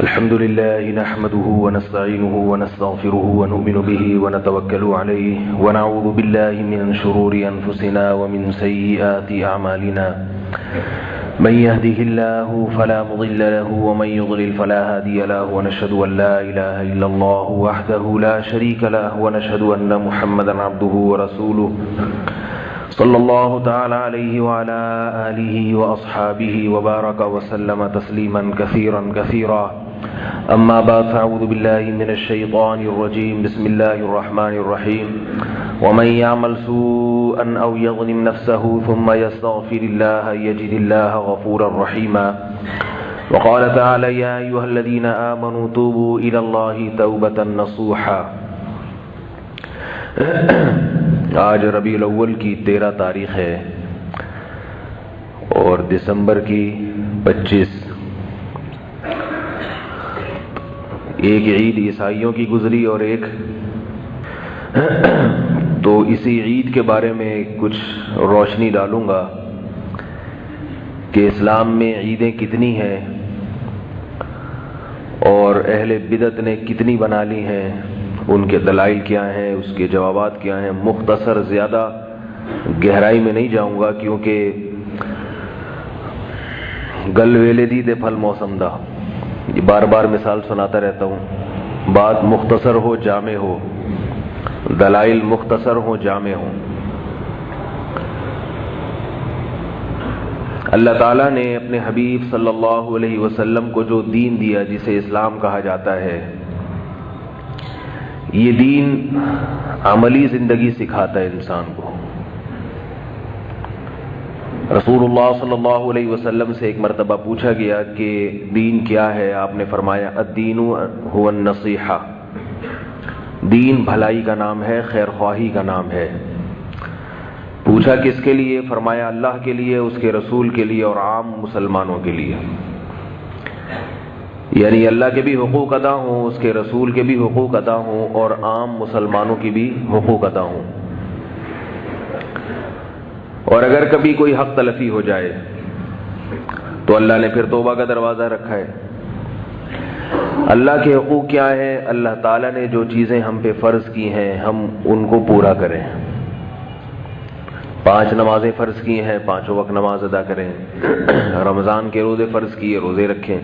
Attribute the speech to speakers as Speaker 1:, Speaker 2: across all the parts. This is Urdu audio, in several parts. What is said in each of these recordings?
Speaker 1: الحمد لله نحمده ونستعينه ونستغفره ونؤمن به ونتوكل عليه ونعوذ بالله من شرور أنفسنا ومن سيئات أعمالنا من يهده الله فلا مضل له ومن يضلل فلا هادي له ونشهد أن لا إله إلا الله وحده لا شريك له ونشهد أن محمدا عبده ورسوله صلى الله تعالى عليه وعلى آله وأصحابه وبارك وسلم تسليما كثيرا كثيرا أما بعد فأعوذ بالله من الشيطان الرجيم بسم الله الرحمن الرحيم ومن يعمل سوءا أو يظلم نفسه ثم يستغفر الله يجد الله غفورا رحيما وقال تعالى يا أيها الذين آمنوا توبوا إلى الله توبة نصوحا. آج ربیع الاول کی 13 تاریخ ہے اور دسمبر کی 25. ایک عید عیسائیوں کی گزری اور ایک تو اسی عید کے بارے میں کچھ روشنی ڈالوں گا کہ اسلام میں عیدیں کتنی ہیں اور اہل بدعت نے کتنی بنا لی ہیں، ان کے دلائل کیا ہیں، اس کے جوابات کیا ہیں. مختصر، زیادہ گہرائی میں نہیں جاؤں گا کیونکہ گل ویلے دی دے پھل موسم دا، یہ بار بار مثال سناتا رہتا ہوں. بات مختصر ہو، جامع ہو، دلائل مختصر ہوں، جامع ہوں. اللہ تعالیٰ نے اپنے حبیب صلی اللہ علیہ وسلم کو جو دین دیا جسے اسلام کہا جاتا ہے، یہ دین عملی زندگی سکھاتا ہے انسان کو. رسول اللہ صلی اللہ علیہ وسلم سے ایک مرتبہ پوچھا گیا کہ دین کیا ہے؟ آپ نے فرمایا الدین هو النصیحہ، دین بھلائی کا نام ہے، خیر خواہی کا نام ہے. پوچھا کس کے لیے؟ فرمایا اللہ کے لیے، اس کے رسول کے لیے اور عام مسلمانوں کے لیے. یعنی اللہ کے بھی حقوق ادا ہوں، اس کے رسول کے بھی حقوق ادا ہوں اور عام مسلمانوں کی بھی حقوق ادا ہوں. اور اگر کبھی کوئی حق تلفی ہو جائے تو اللہ نے پھر توبہ کا دروازہ رکھا ہے. اللہ کے حقوق کیا ہیں؟ اللہ تعالیٰ نے جو چیزیں ہم پہ فرض کی ہیں ہم ان کو پورا کریں. 5 نمازیں فرض کی ہیں، 5 وقت نماز ادا کریں. رمضان کے روزے فرض کیے، روزے رکھیں.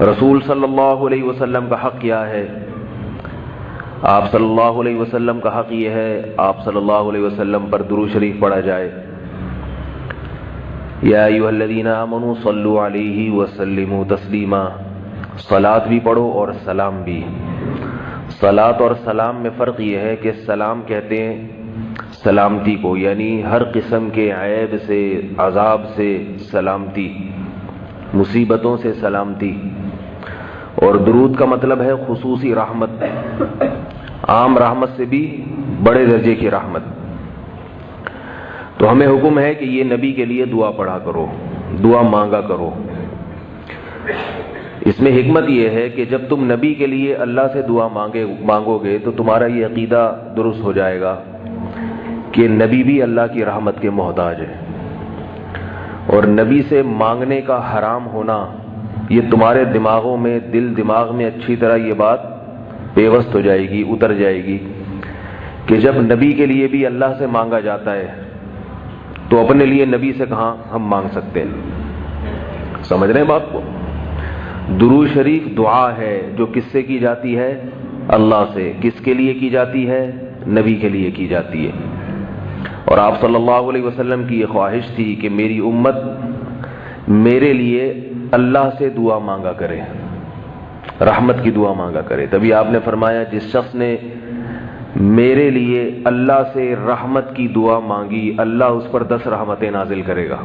Speaker 1: رسول صلی اللہ علیہ وسلم کا حق کیا ہے؟ آپ صلی اللہ علیہ وسلم کا حق یہ ہے آپ صلی اللہ علیہ وسلم پر درود شریف پڑھا جائے. یا ایھا الذین آمنوا صلوا علیہ وسلموا تسلیما. صلاۃ بھی پڑھو اور سلام بھی. صلاۃ اور سلام میں فرق یہ ہے کہ سلام کہتے ہیں سلامتی کو، یعنی ہر قسم کے عیب سے، عذاب سے سلامتی، مصیبتوں سے سلامتی. اور درود کا مطلب ہے خصوصی رحمت، عام رحمت سے بھی بڑے درجے کی رحمت. تو ہمیں حکم ہے کہ یہ نبی کے لیے دعا پڑھا کرو، دعا مانگا کرو. اس میں حکمت یہ ہے کہ جب تم نبی کے لیے اللہ سے دعا مانگو گے تو تمہارا یہ عقیدہ درست ہو جائے گا کہ نبی بھی اللہ کی رحمت کے محتاج ہے. اور نبی سے مانگنے کا حرام ہونا یہ تمہارے دماغوں میں، دماغ میں اچھی طرح یہ بات پیوست ہو جائے گی، اتر جائے گی کہ جب نبی کے لیے بھی اللہ سے مانگا جاتا ہے تو اپنے لیے نبی سے کہاں ہم مانگ سکتے ہیں. سمجھ رہے ہیں بات کو؟ درود شریف دعا ہے جو کس سے کی جاتی ہے؟ اللہ سے. کس کے لیے کی جاتی ہے؟ نبی کے لیے کی جاتی ہے. اور آپ صلی اللہ علیہ وسلم کی یہ خواہش تھی کہ میری امت میرے لیے اللہ سے دعا مانگا کرے، رحمت کی دعا مانگا کرے. تبھی آپ نے فرمایا جس شخص نے میرے لیے اللہ سے رحمت کی دعا مانگی اللہ اس پر 10 رحمتیں نازل کرے گا.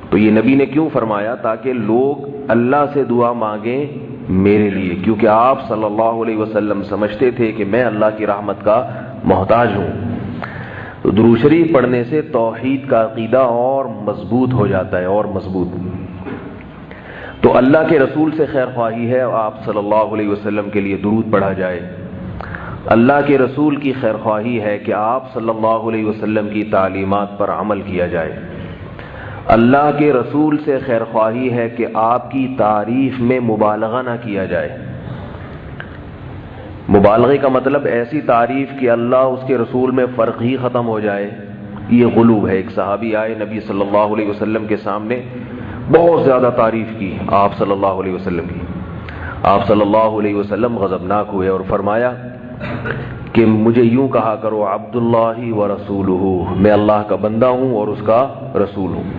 Speaker 1: تو یہ نبی نے کیوں فرمایا؟ تاکہ لوگ اللہ سے دعا مانگیں میرے لیے، کیونکہ آپ صلی اللہ علیہ وسلم سمجھتے تھے کہ میں اللہ کی رحمت کا محتاج ہوں. تو درود شریف پڑھنے سے توحید کا عقیدہ اور مضبوط ہو جاتا ہے، اور مضبوط. تو اللہ کے رسول سے خیر خواہی ہے آپ صلی اللہ علیہ وسلم کے لیے درود پڑھا جائے. اللہ کے رسول کی خیر خواہی ہے کہ آپ صلی اللہ علیہ وسلم کی تعلیمات پر عمل کیا جائے. اللہ کے رسول سے خیر خواہی ہے کہ آپ کی تعریف میں مبالغہ نہ کیا جائے۔ مبالغے کا مطلب ایسی تعریف کہ اللہ اس کے رسول میں فرق ہی ختم ہو جائے، یہ غلو ہے۔ ایک صحابی آئے نبی صلی اللہ علیہ وسلم کے سامنے، بہت زیادہ تعریف کی آپ صلی اللہ علیہ وسلم کی۔ آپ صلی اللہ علیہ وسلم غضبناک ہوئے اور فرمایا کہ مجھے یوں کہا کرو عبداللہ و رسولہ، میں اللہ کا بندہ ہوں اور اس کا رسول ہوں۔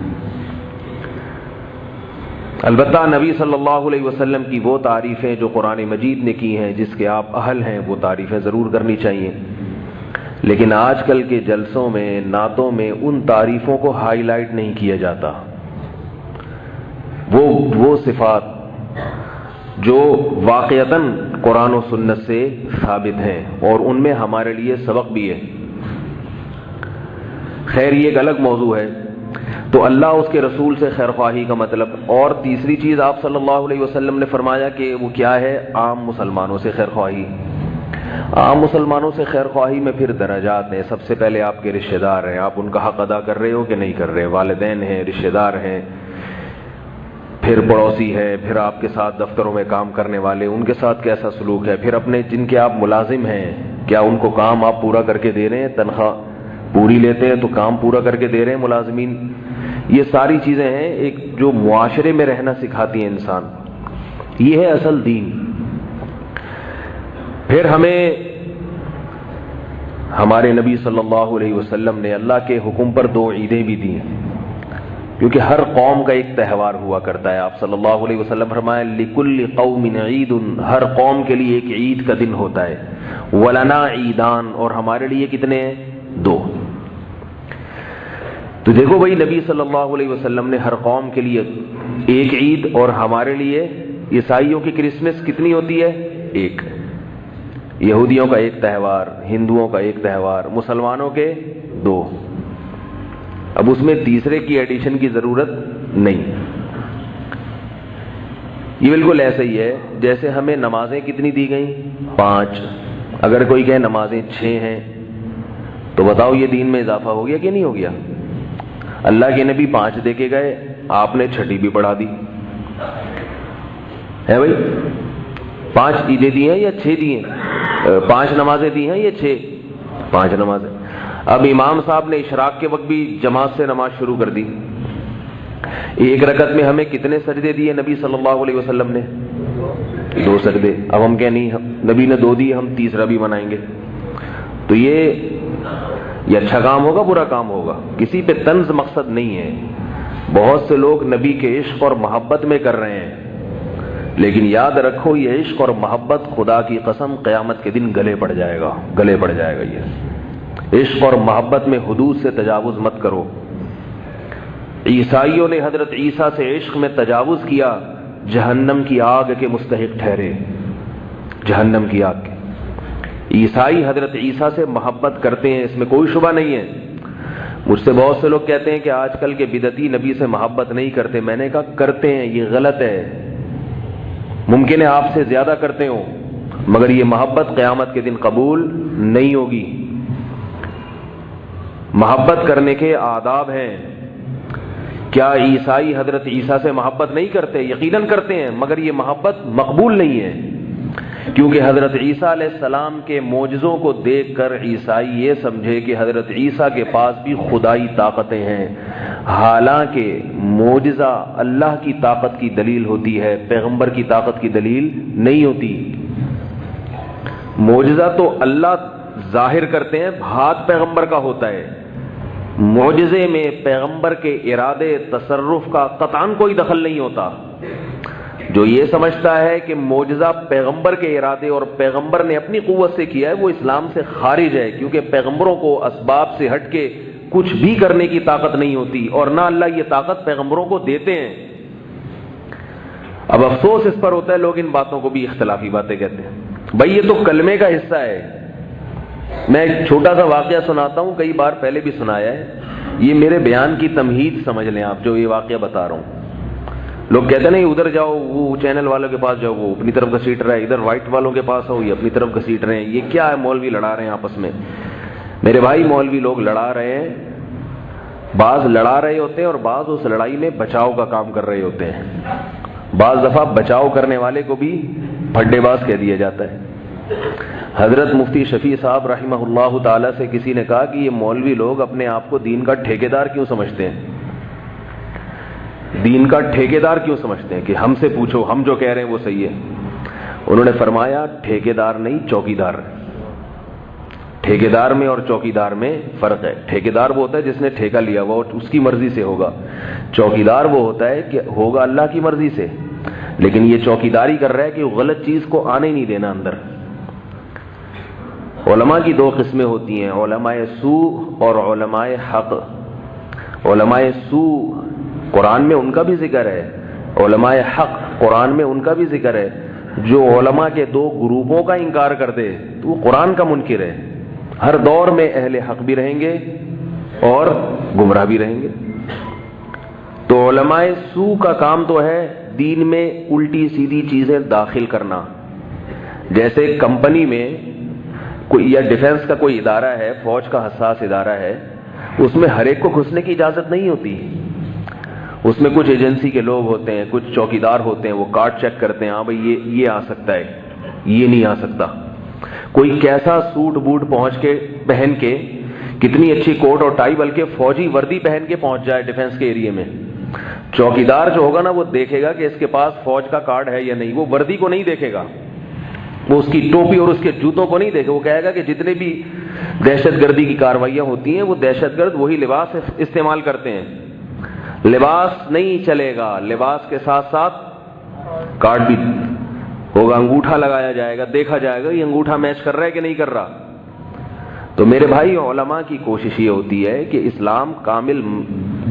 Speaker 1: البتہ نبی صلی اللہ علیہ وسلم کی وہ تعریفیں جو قرآن مجید نے کی ہیں، جس کے آپ اہل ہیں، وہ تعریفیں ضرور کرنی چاہیے، لیکن آج کل کے جلسوں میں، نعتوں میں ان تعریفوں کو ہائی لائٹ نہیں کیا جاتا۔ وہ صفات جو واقعتاً قرآن و سنت سے ثابت ہیں اور ان میں ہمارے لیے سبق بھی ہے۔ خیر یہ ایک الگ موضوع ہے۔ تو اللہ اس کے رسول سے خیر خواہی کا مطلب، اور تیسری چیز آپ صلی اللہ علیہ وسلم نے فرمایا کہ وہ کیا ہے؟ عام مسلمانوں سے خیر خواہی۔ عام مسلمانوں سے خیر خواہی میں پھر درجات ہیں۔ سب سے پہلے آپ کے رشتہ دار ہیں، آپ ان کا حق ادا کر رہے ہو کہ نہیں کر رہے، والدین ہیں، رشتہ دار ہیں، پھر پڑوسی ہے، پھر آپ کے ساتھ دفتروں میں کام کرنے والے، ان کے ساتھ کیسا سلوک ہے، پھر اپنے جن کے آپ ملازم ہیں، کیا ان کو کام آپ پورا کر کے دے رہے ہیں؟ تنخواہ پوری لیتے ہیں تو کام پورا کر کے دے رہے ہیں ملازمین؟ یہ ساری چیزیں ہیں ایک جو معاشرے میں رہنا سکھاتی ہیں انسان۔ یہ ہے اصل دین۔ پھر ہمیں ہمارے نبی صلی اللہ علیہ وسلم نے اللہ کے حکم پر 2 عیدیں بھی دی ہیں، کیونکہ ہر قوم کا ایک تہوار ہوا کرتا ہے۔ آپ صلی اللہ علیہ وسلم فرمائے لِكُلِّ قَوْمٍ عِيدٌ، ہر قوم کے لیے ایک عید کا دن ہوتا ہے۔ وَلَنَا عِيدان، اور ہمارے لیے کتنے ہیں؟ 2۔ تو دیکھو بھائی، نبی صلی اللہ علیہ وسلم نے ہر قوم کے لیے ایک عید، اور ہمارے لیے عیسائیوں کی کرسمس کتنی ہوتی ہے؟ 1۔ یہودیوں کا ایک تہوار، ہندوؤں کا ایک تہوار، مسلمانوں کے 2۔ اب اس میں تیسرے کی ایڈیشن کی ضرورت نہیں۔ یہ بالکل ایسا ہی ہے جیسے ہمیں نمازیں کتنی دی گئیں؟ 5۔ اگر کوئی کہے نمازیں 6 ہیں تو بتاؤ یہ دین میں اضافہ ہو گیا کہ نہیں ہو گیا؟ اللہ کے نبی 5 دے کے گئے، آپ نے 6 بھی بڑھا دی ہے بھائی۔ 5 عیدیں دی ہیں یا 6 دی ہیں؟ 5 نمازیں دی ہیں یا 6؟ 5 نمازیں۔ اب امام صاحب نے اشراق کے وقت بھی جماعت سے نماز شروع کر دی۔ ایک رکعت میں ہمیں کتنے سجدے دیے نبی صلی اللہ علیہ وسلم نے؟ 2 سجدے۔ اب ہم کیا نہیں، نبی نے 2 دیے، ہم تیسرا بھی بنائیں گے؟ تو یہ اچھا کام ہوگا، برا کام ہوگا؟ کسی پہ طنز مقصد نہیں ہے۔ بہت سے لوگ نبی کے عشق اور محبت میں کر رہے ہیں، لیکن یاد رکھو یہ عشق اور محبت خدا کی قسم قیامت کے دن گلے پڑ جائے گا، گلے پڑ جائے گا۔ یہ عشق اور محبت میں حدود سے تجاوز مت کرو۔ عیسائیوں نے حضرت عیسیٰ سے عشق میں تجاوز کیا، جہنم کی آگ کے مستحق ٹھہرے، جہنم کی آگ کے۔ عیسائی حضرت عیسیٰ سے محبت کرتے ہیں، اس میں کوئی شبہ نہیں ہے۔ مجھ سے بہت سے لوگ کہتے ہیں کہ آج کل کے بدعتی نبی سے محبت نہیں کرتے۔ میں نے کہا کرتے ہیں، یہ غلط ہے۔ ممکن ہے آپ سے زیادہ کرتے ہوں، مگر یہ محبت قیامت کے دن قبول نہیں ہوگی۔ محبت کرنے کے آداب ہیں۔ کیا عیسائی حضرت عیسیٰ سے محبت نہیں کرتے؟ یقیناً کرتے ہیں، مگر یہ محبت مقبول نہیں ہے، کیونکہ حضرت عیسیٰ علیہ السلام کے معجزوں کو دیکھ کر عیسائی یہ سمجھے کہ حضرت عیسیٰ کے پاس بھی خدائی طاقتیں ہیں، حالانکہ معجزہ اللہ کی طاقت کی دلیل ہوتی ہے، پیغمبر کی طاقت کی دلیل نہیں ہوتی۔ معجزہ تو اللہ ظاہر کرتے ہیں، ہاتھ پیغمبر کا ہوتا ہے۔ معجزے میں پیغمبر کے ارادے تصرف کا قطعاً کوئی دخل نہیں ہوتا۔ جو یہ سمجھتا ہے کہ معجزہ پیغمبر کے ارادے اور پیغمبر نے اپنی قوت سے کیا ہے، وہ اسلام سے خارج ہے، کیونکہ پیغمبروں کو اسباب سے ہٹ کے کچھ بھی کرنے کی طاقت نہیں ہوتی، اور نہ اللہ یہ طاقت پیغمبروں کو دیتے ہیں۔ اب افسوس اس پر ہوتا ہے، لوگ ان باتوں کو بھی اختلافی باتیں کہتے ہیں۔ بھائی یہ تو کلمے کا حصہ ہے۔ میں ایک چھوٹا سا واقعہ سناتا ہوں، کئی بار پہلے بھی سنایا ہے، یہ میرے بیان کی تمہید سمجھ لیں آپ، جو یہ واقعہ بتا رہا ہوں۔ لوگ کہتے ہیں نہیں ادھر جاؤ، وہ چینل والوں کے پاس جاؤ، وہ اپنی طرف گھسیٹ رہا ہے، ادھر وائٹ والوں کے پاس ہو، یہ اپنی طرف گھسیٹ رہے ہیں، یہ کیا ہے؟ مولوی لڑا رہے ہیں آپس میں۔ میرے بھائی مولوی لوگ لڑا رہے ہیں بعض لڑا رہے ہوتے ہیں اور بعض اس لڑائی میں بچاؤ کا کام کر رہے ہوتے ہیں. بعض دفعہ بچاؤ کرنے والے کو بھی پھڈے باز کہہ دیا جاتا ہے. حضرت مفتی شفیع صاحب رحمہ اللہ تعالی سے کسی نے کہا کہ یہ مولوی لوگ اپنے آپ کو دین کا ٹھیکیدار کیوں سمجھتے ہیں؟ دین کا ٹھیکیدار کیوں سمجھتے ہیں کہ ہم سے پوچھو، ہم جو کہہ رہے ہیں وہ صحیح ہے. انہوں نے فرمایا ٹھیکیدار نہیں، چوکیدار. ٹھیکیدار میں اور چوکیدار میں فرق ہے. ٹھیکیدار وہ ہوتا ہے جس نے ٹھیکہ لیا ہوا اور اس کی مرضی سے ہوگا. چوکیدار وہ ہوتا ہے کہ ہوگا اللہ کی مرضی سے، لیکن یہ چوکیداری کر رہا ہے کہ وہ غلط چیز کو آنے نہیں دینا اندر. علماء کی دو قسمیں ہوتی ہیں، علماء سوء اور علماء حق. علماء سوء قرآن میں ان کا بھی ذکر ہے، علماء حق قرآن میں ان کا بھی ذکر ہے. جو علماء کے دو گروپوں کا انکار کر دے تو وہ قرآن کا منکر ہے. ہر دور میں اہل حق بھی رہیں گے اور گمراہ بھی رہیں گے. تو علماء سوء کا کام تو ہے دین میں الٹی سیدھی چیزیں داخل کرنا. جیسے کمپنی میں کوئی یا ڈیفنس کا کوئی ادارہ ہے، فوج کا حساس ادارہ ہے، اس میں ہر ایک کو گھسنے کی اجازت نہیں ہوتی. اس میں کچھ ایجنسی کے لوگ ہوتے ہیں، کچھ چوکیدار ہوتے ہیں، وہ کارڈ چیک کرتے ہیں، ہاں بھائی یہ آ سکتا ہے، یہ نہیں آ سکتا. کوئی کیسا سوٹ بوٹ پہن کے کتنی اچھی کوٹ اور ٹائی، بلکہ فوجی وردی پہن کے پہنچ جائے ڈیفنس کے ایریے میں، چوکیدار جو ہوگا نا وہ دیکھے گا کہ اس کے پاس فوج کا کارڈ ہے یا نہیں. وہ وردی کو نہیں دیکھے گا، وہ اس کی ٹوپی اور اس کے جوتوں کو نہیں دیکھے. وہ کہے گا کہ جتنے بھی دہشت گردی کی کاروائیاں ہوتی ہیں وہ دہشت گرد وہی لباس استعمال کرتے ہیں. لباس نہیں چلے گا، لباس کے ساتھ ساتھ کارڈ بھی ہوگا، انگوٹھا لگایا جائے گا، دیکھا جائے گا یہ انگوٹھا میچ کر رہا ہے کہ نہیں کر رہا. تو میرے بھائی علماء کی کوشش یہ ہوتی ہے کہ اسلام کامل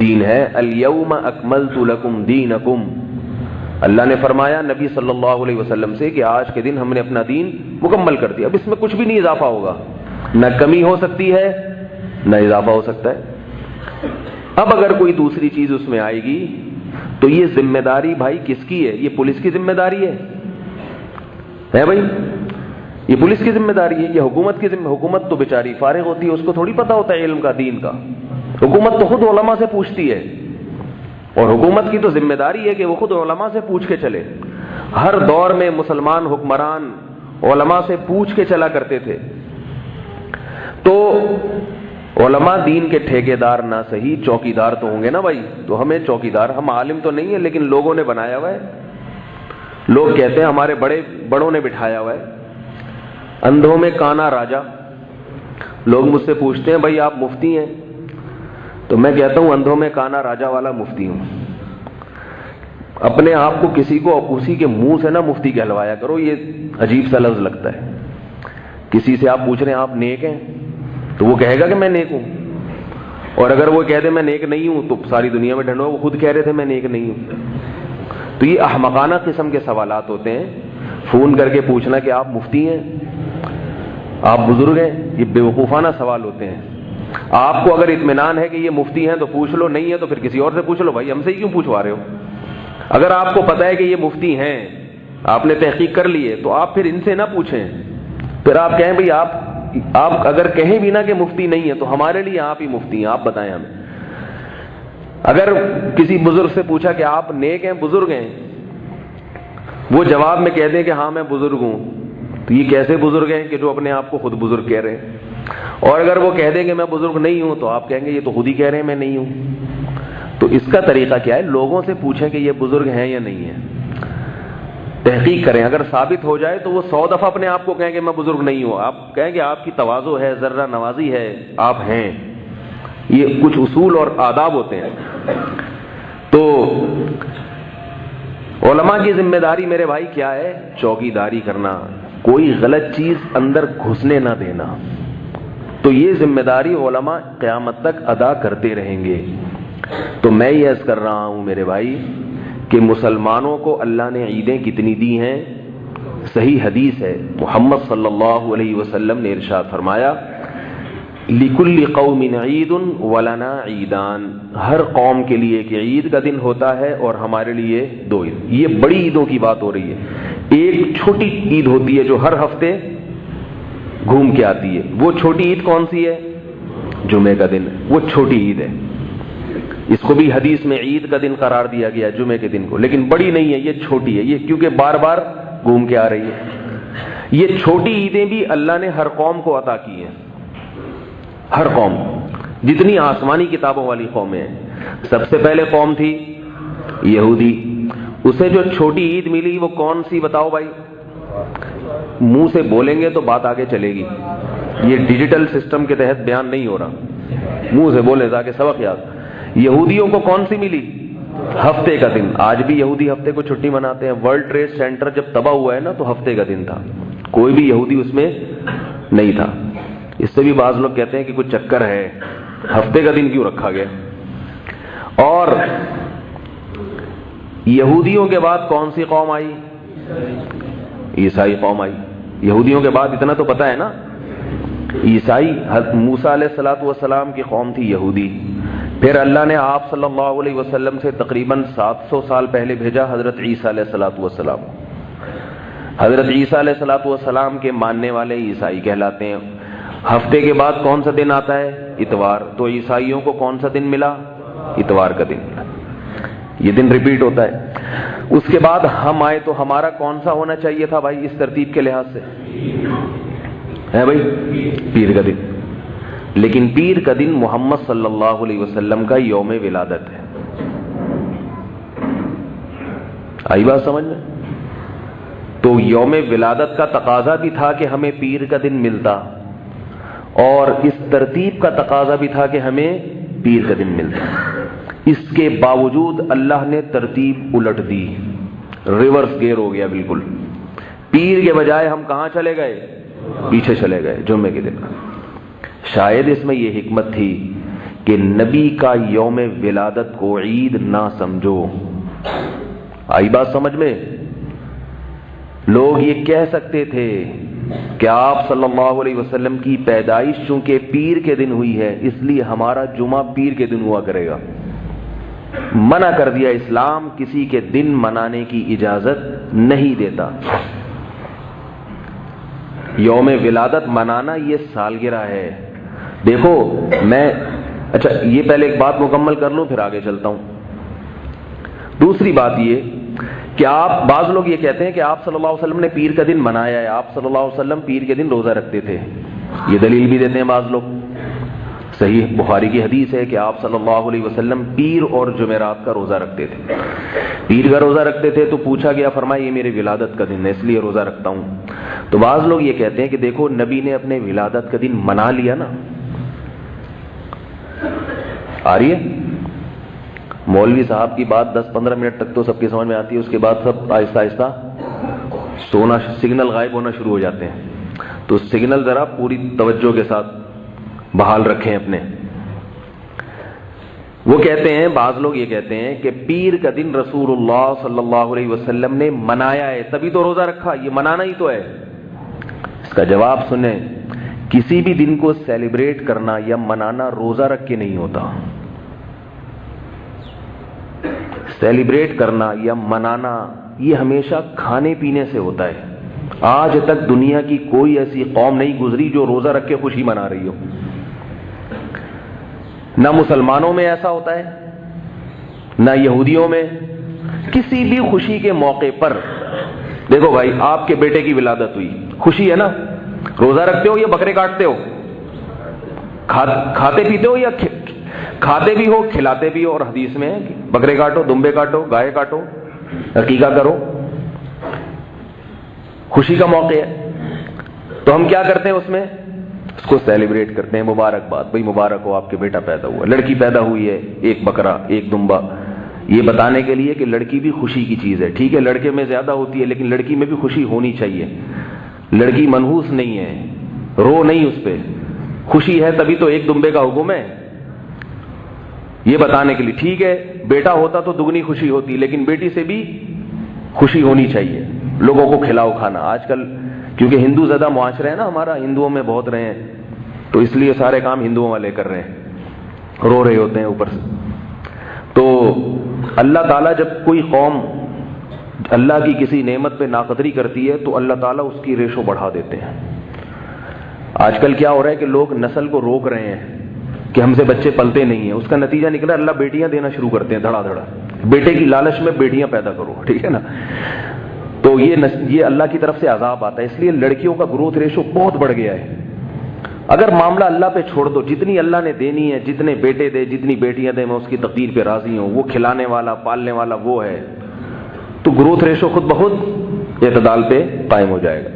Speaker 1: دین ہے. الیوم اکملت لکم دینکم، اللہ نے فرمایا نبی صلی اللہ علیہ وسلم سے کہ آج کے دن ہم نے اپنا دین مکمل کر دیا. اب اس میں کچھ بھی نہیں اضافہ ہوگا، نہ کمی ہو سکتی ہے نہ اضافہ ہو سکتا ہے. اب اگر کوئی دوسری چیز اس میں آئے گی تو یہ ذمہ داری بھائی کس کی ہے؟ یہ پولیس کی ذمہ داری ہے بھائی، یہ پولیس کی ذمہ داری ہے، یہ حکومت کی ذمہ. حکومت تو بیچاری فارغ ہوتی ہے، اس کو تھوڑی پتہ ہوتا ہے علم کا، دین کا. حکومت تو خود علماء سے پوچھتی ہے، اور حکومت کی تو ذمہ داری ہے کہ وہ خود علماء سے پوچھ کے چلے. ہر دور میں مسلمان حکمران علماء سے پوچھ کے چلا کرتے تھے. تو علماء دین کے ٹھیکیدار نہ صحیح چوکیدار تو ہوں گے نا بھائی. تو ہمیں چوکیدار، ہم عالم تو نہیں ہیں لیکن لوگوں نے بنایا ہوا ہے. لوگ کہتے ہیں ہمارے بڑوں نے بٹھایا ہوا ہے. اندھوں میں کانا راجا. لوگ مجھ سے پوچھتے ہیں بھائی آپ مفتی ہیں؟ تو میں کہتا ہوں اندھوں میں کانا راجا والا مفتی ہوں. اپنے آپ کو کسی کو اسی کے منہ سے نہ مفتی کہلوایا کرو، یہ عجیب سا لفظ لگتا ہے. کسی سے آپ پوچھ رہے ہیں آپ نیک ہیں تو وہ کہے گا کہ میں نیک ہوں، اور اگر وہ کہہ دے میں نیک نہیں ہوں تو ساری دنیا میں ڈھنڈو وہ خود کہہ رہے تھے میں نیک نہیں ہوں. تو یہ احمقانہ قسم کے سوالات ہوتے ہیں. فون کر کے پوچھنا کہ آپ مفتی ہیں، آپ بزرگ ہیں، یہ بیوقوفانہ سوال ہوتے ہیں. آپ کو اگر اطمینان ہے کہ یہ مفتی ہیں تو پوچھ لو، نہیں ہے تو پھر کسی اور سے پوچھ لو. بھائی ہم سے ہی کیوں پوچھوا رہے ہو؟ اگر آپ کو پتہ ہے کہ یہ مفتی ہیں، آپ نے تحقیق کر لی ہے، تو آپ پھر ان سے نہ پوچھیں. پھر آپ کہیں بھئی آپ اگر کہیں بھی نہ کہ مفتی نہیں ہے تو ہمارے لیے آپ ہی مفتی ہیں، آپ بتائیں ہمیں. اگر کسی بزرگ سے پوچھا کہ آپ نیک ہیں بزرگ ہیں، وہ جواب میں کہہ دیں کہ ہاں میں بزرگ ہوں، تو یہ کیسے بزرگ ہیں کہ جو اپنے آپ کو خود بزرگ کہہ رہے ہیں؟ اور اگر وہ کہہ دیں کہ میں بزرگ نہیں ہوں تو آپ کہیں گے یہ تو خود ہی کہہ رہے ہیں میں نہیں ہوں. تو اس کا طریقہ کیا ہے؟ لوگوں سے پوچھیں کہ یہ بزرگ ہیں یا نہیں ہیں، تحقیق کریں. اگر ثابت ہو جائے تو وہ 100 دفعہ اپنے آپ کو کہیں کہ میں بزرگ نہیں ہوں. آپ کہیں کہ آپ کی تواضع ہے، ذرہ نوازی ہے، آپ ہیں. یہ کچھ اصول اور آداب ہوتے ہیں. تو علماء کی ذمہ داری میرے بھائی کیا ہے؟ چوکیداری کرنا، کوئی غلط چیز اندر گھسنے نہ دینا. تو یہ ذمہ داری علماء قیامت تک ادا کرتے رہیں گے. تو میں یہ عرض کر رہا ہوں میرے بھائی کہ مسلمانوں کو اللہ نے عیدیں کتنی دی ہیں؟ صحیح حدیث ہے، محمد صلی اللہ علیہ وسلم نے ارشاد فرمایا لِكُلِّ قَوْمٍ عِيدٌ وَلَنَا عِيدان. ہر قوم کے لیے ایک عید کا دن ہوتا ہے اور ہمارے لیے 2 عید. یہ بڑی عیدوں کی بات ہو رہی ہے. ایک چھوٹی عید ہوتی ہے جو ہر ہفتے گھوم کے آتی ہے. وہ چھوٹی عید کون سی ہے؟ جمعے کا دن. وہ چھوٹی عید ہے. اس کو بھی حدیث میں عید کا دن قرار دیا گیا، جمعے کے دن کو، لیکن بڑی نہیں ہے، یہ چھوٹی ہے، یہ کیونکہ بار بار گھوم کے آ رہی ہے۔ یہ چھوٹی عیدیں بھی اللہ نے ہر قوم کو عطا کی ہیں، ہر قوم، جتنی آسمانی کتابوں والی قومیں ہیں۔ سب سے پہلے قوم تھی یہودی، اسے جو چھوٹی عید ملی وہ کون سی بتاؤ بھائی؟ منہ سے بولیں گے تو بات آگے چلے گی، یہ ڈیجیٹل سسٹم کے تحت بیان نہیں ہو رہا، منہ سے بولے تاکہ سبق یاد۔ یہودیوں کو کون سی ملی؟ ہفتے کا دن۔ آج بھی یہودی ہفتے کو چھٹی مناتے ہیں۔ ورلڈ ٹریڈ سینٹر جب تباہ ہوا ہے نا تو ہفتے کا دن تھا، کوئی بھی یہودی اس میں نہیں تھا۔ اس سے بھی بعض لوگ کہتے ہیں کہ کچھ چکر ہے، ہفتے کا دن کیوں رکھا گیا؟ اور یہودیوں کے بعد کون سی قوم آئی؟ عیسائی قوم آئی۔ یہودیوں کے بعد اتنا تو پتا ہے نا، عیسائی، موسیٰ علیہ الصلوۃ والسلام کی قوم تھی یہودی۔ پھر اللہ نے آپ صلی اللہ علیہ وسلم سے تقریباً 700 سال پہلے بھیجا حضرت عیسیٰ علیہ الصلوۃ والسلام۔ حضرت عیسیٰ علیہ الصلوۃ والسلام کے ماننے والے عیسائی کہلاتے ہیں۔ ہفتے کے بعد کون سا دن آتا ہے؟ اتوار۔ تو عیسائیوں کو کون سا دن ملا؟ اتوار کا دن ملا۔ یہ دن ریپیٹ ہوتا ہے۔ اس کے بعد ہم آئے تو ہمارا کون سا ہونا چاہیے تھا بھائی اس ترتیب کے لحاظ سے؟ ہے بھائی پیر کا دن۔ لیکن پیر کا دن محمد صلی اللہ علیہ وسلم کا یوم ولادت ہے۔ آئی بات سمجھ میں؟ تو یوم ولادت کا تقاضا بھی تھا کہ ہمیں پیر کا دن ملتا، اور اس ترتیب کا تقاضا بھی تھا کہ ہمیں پیر کا دن ملتا۔ اس کے باوجود اللہ نے ترتیب الٹ دی، ریورس گیئر ہو گیا بالکل۔ پیر کے بجائے ہم کہاں چلے گئے؟ پیچھے چلے گئے، جمعے کے دن۔ شاید اس میں یہ حکمت تھی کہ نبی کا یوم ولادت کو عید نہ سمجھو۔ آئی بات سمجھ میں؟ لوگ یہ کہہ سکتے تھے کہ آپ صلی اللہ علیہ وسلم کی پیدائش چونکہ پیر کے دن ہوئی ہے اس لیے ہمارا جمعہ پیر کے دن ہوا کرے گا۔ منع کر دیا، اسلام کسی کے دن منانے کی اجازت نہیں دیتا۔ یوم ولادت منانا یہ سالگرہ ہے۔ دیکھو اچھا یہ پہلے ایک بات مکمل کر لوں پھر آگے چلتا ہوں۔ دوسری بات یہ کہ بعض لوگ یہ کہتے ہیں کہ آپ صلی اللہ علیہ وسلم نے پیر کا دن منایا ہے، آپ صلی اللہ علیہ وسلم پیر کے دن روزہ رکھتے تھے۔ یہ دلیل بھی دیتے ہیں بعض لوگ۔ صحیح بخاری کی حدیث ہے کہ آپ صلی اللہ علیہ وسلم پیر اور جمعرات کا روزہ رکھتے تھے۔ پیر کا روزہ رکھتے تھے تو پوچھا گیا، فرمایا یہ میرے ولادت کا دن ہے اس لیے روزہ رکھتا ہوں۔ تو بعض لوگ یہ کہتے ہیں کہ دیکھو نبی نے اپنے ولادت کا دن منا لیا نا۔ آ رہی ہے؟ مولوی صاحب کی بات 10-15 منٹ تک تو سب کی سمجھ میں آتی ہے، اس کے بعد سب آہستہ آہستہ سونا، سگنل غائب ہونا شروع ہو جاتے ہیں۔ تو سگنل ذرا پوری توجہ کے ساتھ بحال رکھیں اپنے۔ وہ کہتے ہیں، بعض لوگ یہ کہتے ہیں کہ پیر کا دن رسول اللہ صلی اللہ علیہ وسلم نے منایا ہے تبھی تو روزہ رکھا، یہ منانا ہی تو ہے۔ اس کا جواب سنیں، کسی بھی دن کو سیلیبریٹ کرنا یا منانا روزہ رکھ کے نہیں ہوتا۔ سیلیبریٹ کرنا یا منانا یہ ہمیشہ کھانے پینے سے ہوتا ہے۔ آج تک دنیا کی کوئی ایسی قوم نہیں گزری جو روزہ رکھ کے خوشی منا رہی ہو۔ نہ مسلمانوں میں ایسا ہوتا ہے، نہ یہودیوں میں۔ کسی بھی خوشی کے موقع پر دیکھو بھائی، آپ کے بیٹے کی ولادت ہوئی، خوشی ہے نا، روزہ رکھتے ہو یا بکرے کاٹتے ہو؟ کھاتے پیتے ہو یا کھاتے بھی ہو کھلاتے بھی ہو؟ اور حدیث میں ہے کہ بکرے کاٹو، دمبے کاٹو، گائے کاٹو، عقیقہ کرو، خوشی کا موقع ہے۔ تو ہم کیا کرتے ہیں اس میں؟ اس کو سیلیبریٹ کرتے ہیں، مبارکباد، بھائی مبارک ہو آپ کے بیٹا پیدا ہوا، لڑکی پیدا ہوئی ہے، ایک بکرا ایک دمبا، یہ بتانے کے لیے کہ لڑکی بھی خوشی کی چیز ہے۔ ٹھیک ہے لڑکے میں زیادہ ہوتی ہے لیکن لڑکی میں بھی خوشی ہونی چاہیے۔ لڑکی منحوس نہیں ہے، رو نہیں اس پہ، خوشی ہے تبھی تو ایک دمبے کا حکم ہے، یہ بتانے کے لیے۔ ٹھیک ہے بیٹا ہوتا تو دگنی خوشی ہوتی لیکن بیٹی سے بھی خوشی ہونی چاہیے۔ لوگوں کو کھلاؤ کھانا، آج کل کیونکہ ہندو زدہ معاشرہ ہے نا ہمارا، ہندوؤں میں بہت رہے ہیں تو اس لیے سارے کام ہندوؤں والے کر رہے ہیں، رو رہے ہوتے ہیں اوپر سے۔ تو اللہ تعالیٰ جب کوئی قوم اللہ کی کسی نعمت پہ ناقدری کرتی ہے تو اللہ تعالیٰ اس کی ریشو بڑھا دیتے ہیں۔ آج کل کیا ہو رہا ہے کہ لوگ نسل کو روک رہے ہیں کہ ہم سے بچے پلتے نہیں ہیں، اس کا نتیجہ نکلا اللہ بیٹیاں دینا شروع کرتے ہیں دھڑا دھڑا، بیٹے کی لالچ میں بیٹیاں پیدا کرو، ٹھیک ہے نا. تو یہ اللہ کی طرف سے عذاب آتا ہے. اس لیے لڑکیوں کا گروتھ ریشو بہت بڑھ گیا ہے. اگر معاملہ اللہ پہ چھوڑ دو، جتنی اللہ نے دینی ہے، جتنے بیٹے دے جتنی بیٹیاں دے، میں اس کی تقدیر پہ راضی ہوں، وہ کھلانے والا پالنے والا وہ ہے، تو گروتھ ریشو خود بخود اعتدال پہ قائم ہو جائے گا.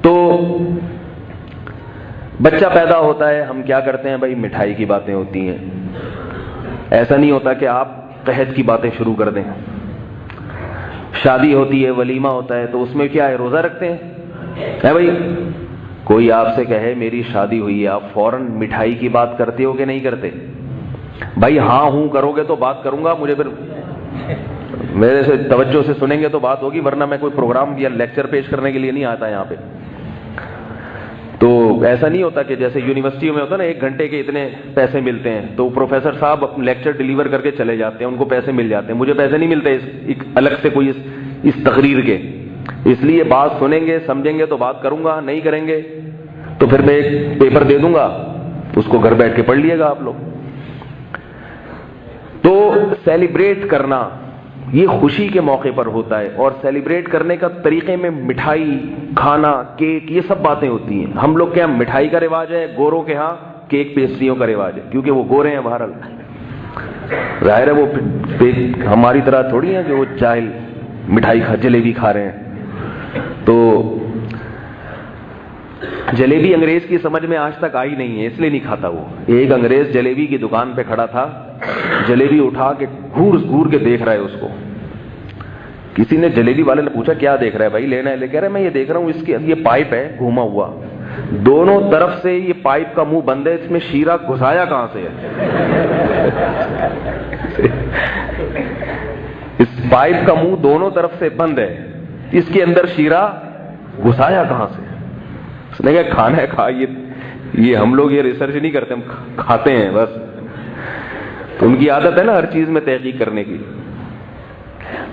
Speaker 1: تو بچہ پیدا ہوتا ہے، ہم کیا کرتے ہیں بھائی؟ مٹھائی کی باتیں ہوتی ہیں. ایسا نہیں ہوتا کہ آپ قحط کی باتیں شروع کر دیں. شادی ہوتی ہے، ولیمہ ہوتا ہے، تو اس میں کیا ہے؟ روزہ رکھتے ہیں. ہے بھائی؟ کوئی آپ سے کہے میری شادی ہوئی ہے، آپ فوراً مٹھائی کی بات کرتے ہو کہ نہیں کرتے؟ بھائی ہاں ہوں کرو گے تو بات کروں گا، مجھے پھر میرے سے توجہ سے سنیں گے تو بات ہوگی، ورنہ میں کوئی پروگرام یا لیکچر پیش کرنے کے لیے نہیں آتا یہاں پہ. تو ایسا نہیں ہوتا کہ جیسے یونیورسٹیوں میں ہوتا نا 1 گھنٹے کے اتنے پیسے ملتے ہیں، تو پروفیسر صاحب لیکچر ڈیلیور کر کے چلے جاتے ہیں، ان کو پیسے مل جاتے ہیں. مجھے پیسے نہیں ملتے الگ سے کوئی اس تقریر کے. اس لیے بات سنیں گے سمجھیں گے تو بات کروں گا، نہیں کریں گے تو پھر میں ایک پیپر دے دوں گا، اس کو گھر بیٹھ کے پڑھ لیے گا آپ لوگ. تو سیلیبریٹ کرنا یہ خوشی کے موقع پر ہوتا ہے، اور سیلیبریٹ کرنے کا طریقے میں مٹھائی کھانا، کیک، یہ سب باتیں ہوتی ہیں. ہم لوگ کے یہاں مٹھائی کا رواج ہے، گوروں کے ہاں کیک پیسٹریوں کا رواج ہے، کیونکہ وہ گورے ہیں بہرحال. ظاہر ہے وہ ہماری طرح تھوڑی ہیں کہ وہ جاہل مٹھائی جلیبی کھا رہے ہیں. تو جلیبی انگریز کی سمجھ میں آج تک آئی نہیں ہے، اس لیے نہیں کھاتا وہ. ایک انگریز جلیبی کی دکان پہ کھڑا تھا، جلیبی اٹھا کے گھور کے دیکھ رہا ہے اس کو. کسی نے جلیبی والے نے پوچھا کیا دیکھ رہا ہے بھائی؟ لینا ہے؟ لے کہہ رہا ہے میں یہ دیکھ رہا ہوں اس کے یہ پائپ ہے گھوما ہوا، دونوں طرف سے یہ پائپ کا منہ بند ہے، اس میں شیرہ گھسایا کہاں سے ہے؟ اس پائپ کا منہ دونوں طرف سے بند ہے، اس کے اندر شیرہ گھسایا کہاں سے؟ اس نے کہا کھانا ہے کھا. یہ ہم لوگ یہ ریسرچ نہیں کرتے، ہم کھاتے ہیں بس. تو ان کی عادت ہے نا ہر چیز میں تحقیق کرنے کی.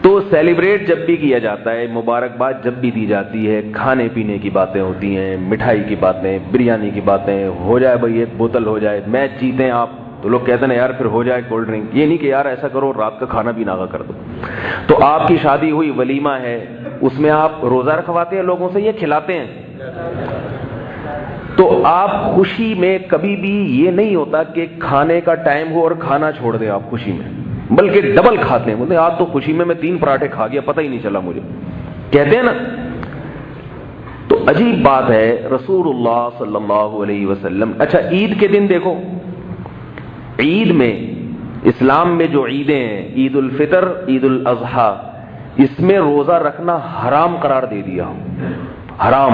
Speaker 1: تو سیلیبریٹ جب بھی کیا جاتا ہے، مبارکباد جب بھی دی جاتی ہے، کھانے پینے کی باتیں ہوتی ہیں، مٹھائی کی باتیں، بریانی کی باتیں، ہو جائے بھائی 1 بوتل ہو جائے، میچ جیتے آپ تو لوگ کہتے ہیں یار پھر ہو جائے کولڈ ڈرنک. یہ نہیں کہ یار ایسا کرو رات کا کھانا بھی ناغا کر دو. تو آپ کی شادی ہوئی، ولیمہ ہے، اس میں آپ روزہ رکھواتے ہیں لوگوں سے، یہ کھلاتے ہیں. تو آپ خوشی میں کبھی بھی یہ نہیں ہوتا کہ کھانے کا ٹائم ہو اور کھانا چھوڑ دیں آپ خوشی میں، بلکہ ڈبل کھاتے ہیں. بولتے آج تو خوشی میں 3 پراٹھے کھا گیا، پتہ ہی نہیں چلا مجھے، کہتے ہیں نا. تو عجیب بات ہے رسول اللہ صلی اللہ علیہ وسلم. اچھا عید کے دن دیکھو، عید میں اسلام میں جو عیدیں ہیں، عید الفطر، عید الاضحیٰ، اس میں روزہ رکھنا حرام قرار دے دیا. حرام.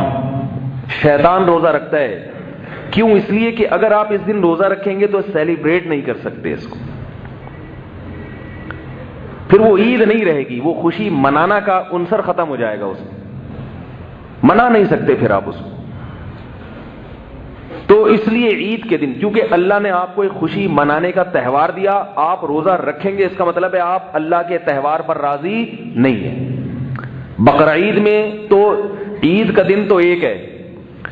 Speaker 1: شیطان روزہ رکھتا ہے. کیوں؟ اس لیے کہ اگر آپ اس دن روزہ رکھیں گے تو سیلیبریٹ نہیں کر سکتے اس کو، پھر وہ عید نہیں رہے گی، وہ خوشی منانا کا عنصر ختم ہو جائے گا، اس میں منا نہیں سکتے پھر آپ اس کو. تو اس لیے عید کے دن، کیونکہ اللہ نے آپ کو ایک خوشی منانے کا تہوار دیا، آپ روزہ رکھیں گے، اس کا مطلب ہے آپ اللہ کے تہوار پر راضی نہیں ہیں. بقرعید میں تو عید کا دن تو ایک ہے،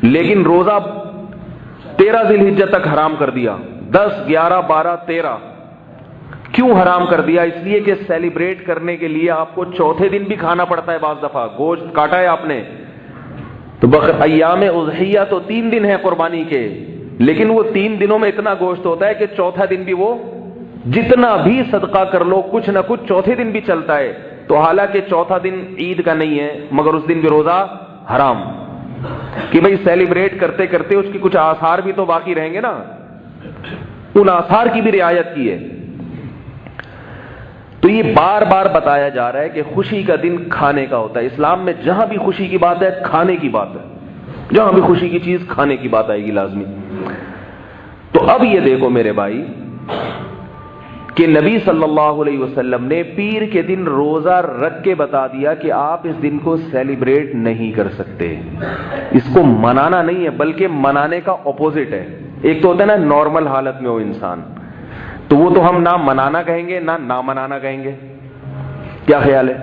Speaker 1: لیکن روزہ 13 ذی الحجہ تک حرام کر دیا. 10 11 12 13 کیوں حرام کر دیا؟ اس لیے کہ سیلیبریٹ کرنے کے لیے آپ کو چوتھے دن بھی کھانا پڑتا ہے. بعض دفعہ گوشت کاٹا ہے آپ نے تو ایام اضحیہ تو 3 دن ہے قربانی کے، لیکن وہ 3 دنوں میں اتنا گوشت ہوتا ہے کہ چوتھا دن بھی وہ جتنا بھی صدقہ کر لو کچھ نہ کچھ چوتھے دن بھی چلتا ہے. تو حالانکہ چوتھا دن عید کا نہیں ہے، مگر اس دن بھی روزہ حرام، کہ بھئی سیلیبریٹ کرتے کرتے اس کی کچھ آثار بھی تو باقی رہیں گے نا، ان آثار کی بھی رعایت کی ہے. تو یہ بار بار بتایا جا رہا ہے کہ خوشی کا دن کھانے کا ہوتا ہے. اسلام میں جہاں بھی خوشی کی بات ہے کھانے کی بات ہے، جہاں بھی خوشی کی چیز کھانے کی بات آئے گی لازمی. تو اب یہ دیکھو میرے بھائی کہ نبی صلی اللہ علیہ وسلم نے پیر کے دن روزہ رکھ کے بتا دیا کہ آپ اس دن کو سیلیبریٹ نہیں کر سکتے. اس کو منانا نہیں ہے بلکہ منانے کا اپوزٹ ہے. ایک تو ہوتا ہے نا نارمل حالت میں ہو انسان، تو وہ تو ہم نہ منانا کہیں گے نہ منانا کہیں گے. کیا خیال ہے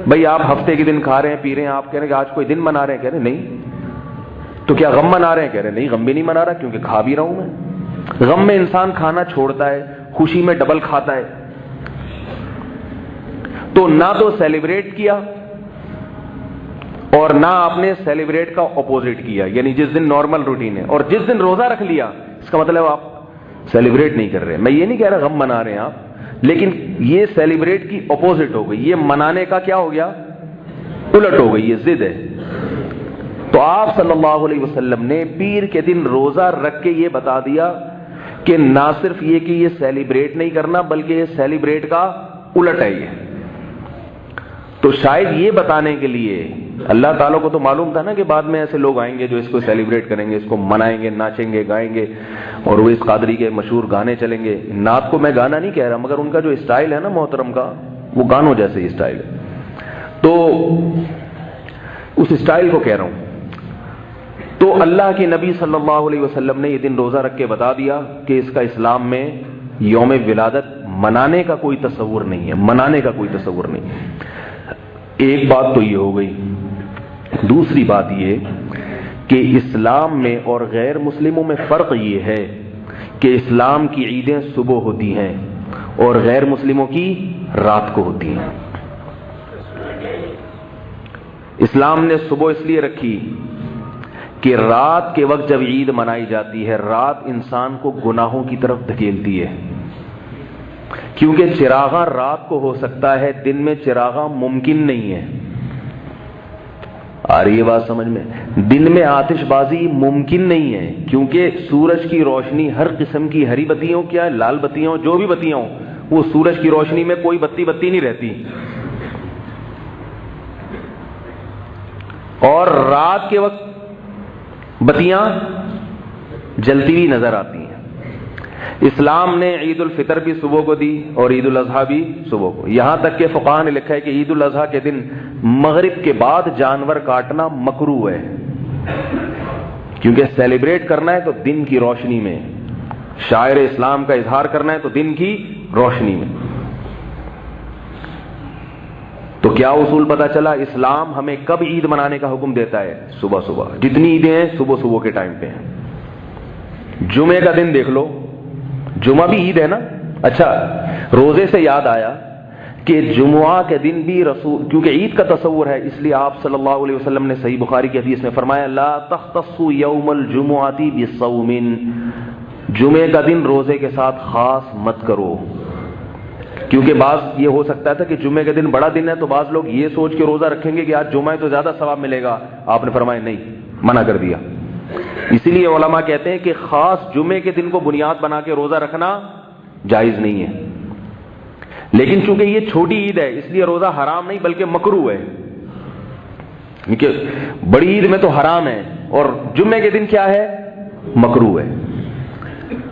Speaker 1: بھئی؟ آپ ہفتے کے دن کھا رہے ہیں پی رہے ہیں، آپ کہہ رہے ہیں کہ آج کوئی دن منا رہے ہیں، کہہ رہے ہیں نہیں. تو کیا غم منا رہے ہیں؟ کہہ رہے ہیں نہیں غم بھی نہیں منا رہا کیونکہ کھا بھی رہا ہوں میں. غم میں انسان کھانا چھوڑتا ہے، خوشی میں ڈبل کھاتا ہے. تو نہ تو سیلیبریٹ کیا اور نہ آپ نے سیلیبریٹ کا اپوزٹ کیا، یعنی جس دن نارمل روٹین ہے اور جس دن روزہ رکھ لیا اس کا مطلب آپ سیلیبریٹ نہیں کر رہے. میں یہ نہیں کہہ رہا غم منا رہے ہیں آپ، لیکن یہ سیلیبریٹ کی اپوزٹ ہو گئی، یہ منانے کا کیا ہو گیا، الٹ ہو گئی، یہ ضد ہے. تو آپ صلی اللہ علیہ وسلم نے پیر کے دن روزہ رکھ کے یہ بتا دیا کہ نہ صرف یہ کہ یہ سیلیبریٹ نہیں کرنا بلکہ یہ سیلیبریٹ کا الٹ ہے. یہ تو شاید یہ بتانے کے لیے اللہ تعالیٰ کو تو معلوم تھا نا کہ بعد میں ایسے لوگ آئیں گے جو اس کو سیلیبریٹ کریں گے، اس کو منائیں گے، ناچیں گے، گائیں گے، اور وہ اس قادری کے مشہور گانے چلیں گے. نعت کو میں گانا نہیں کہہ رہا، مگر ان کا جو اسٹائل ہے نا محترم کا، وہ گانوں جیسے ہی اسٹائل ہے. تو اس اسٹائل کو کہہ رہا ہوں. تو اللہ کے نبی صلی اللہ علیہ وسلم نے یہ دن روزہ رکھ کے بتا دیا کہ اس کا اسلام میں یوم ولادت منانے کا کوئی تصور نہیں ہے، منانے کا کوئی تصور نہیں. ایک بات تو یہ ہو گئی. دوسری بات یہ کہ اسلام میں اور غیر مسلموں میں فرق یہ ہے کہ اسلام کی عیدیں صبح ہوتی ہیں اور غیر مسلموں کی رات کو ہوتی ہیں. اسلام نے صبح اس لیے رکھی کہ رات کے وقت جب عید منائی جاتی ہے، رات انسان کو گناہوں کی طرف دھکیلتی ہے، کیونکہ چراغاں رات کو ہو سکتا ہے، دن میں چراغاں ممکن نہیں ہے. آ رہی ہے بات سمجھ میں؟ دن میں آتش بازی ممکن نہیں ہے کیونکہ سورج کی روشنی، ہر قسم کی ہری بتیوں، کیا لال بتیاں، جو بھی بتیاں ہوں، وہ سورج کی روشنی میں کوئی بتی نہیں رہتی. اور رات کے وقت بتیاں جلتی ہوئی نظر آتی ہیں. اسلام نے عید الفطر بھی صبح کو دی اور عید الاضحیٰ بھی صبح کو. یہاں تک کہ فقہاء نے لکھا ہے کہ عید الاضحیٰ کے دن مغرب کے بعد جانور کاٹنا مکروہ ہے، کیونکہ سیلیبریٹ کرنا ہے تو دن کی روشنی میں، شاعر اسلام کا اظہار کرنا ہے تو دن کی روشنی میں. تو کیا اصول پتا چلا؟ اسلام ہمیں کب عید منانے کا حکم دیتا ہے؟ صبح صبح. جتنی عیدیں ہیں صبح صبح کے ٹائم پہ ہیں. جمعے کا دن دیکھ لو، جمعہ بھی عید ہے نا. اچھا، روزے سے یاد آیا کہ جمعہ کے دن بھی رسول، کیونکہ عید کا تصور ہے اس لیے آپ صلی اللہ علیہ وسلم نے صحیح بخاری کی حدیث میں فرمایا لا تختصوا یوم الجمعۃ بصوم، جمعے کا دن روزے کے ساتھ خاص مت کرو. کیونکہ بعض یہ ہو سکتا تھا کہ جمعے کا دن بڑا دن ہے تو بعض لوگ یہ سوچ کے روزہ رکھیں گے کہ آج جمعہ ہے تو زیادہ ثواب ملے گا. آپ نے فرمایا نہیں، منع کر دیا. اسی لیے علماء کہتے ہیں کہ خاص جمعے کے دن کو بنیاد بنا کے روزہ رکھنا جائز نہیں ہے. لیکن چونکہ یہ چھوٹی عید ہے اس لیے روزہ حرام نہیں بلکہ مکروہ ہے، کیونکہ بڑی عید میں تو حرام ہے اور جمعے کے دن کیا ہے؟ مکروہ ہے.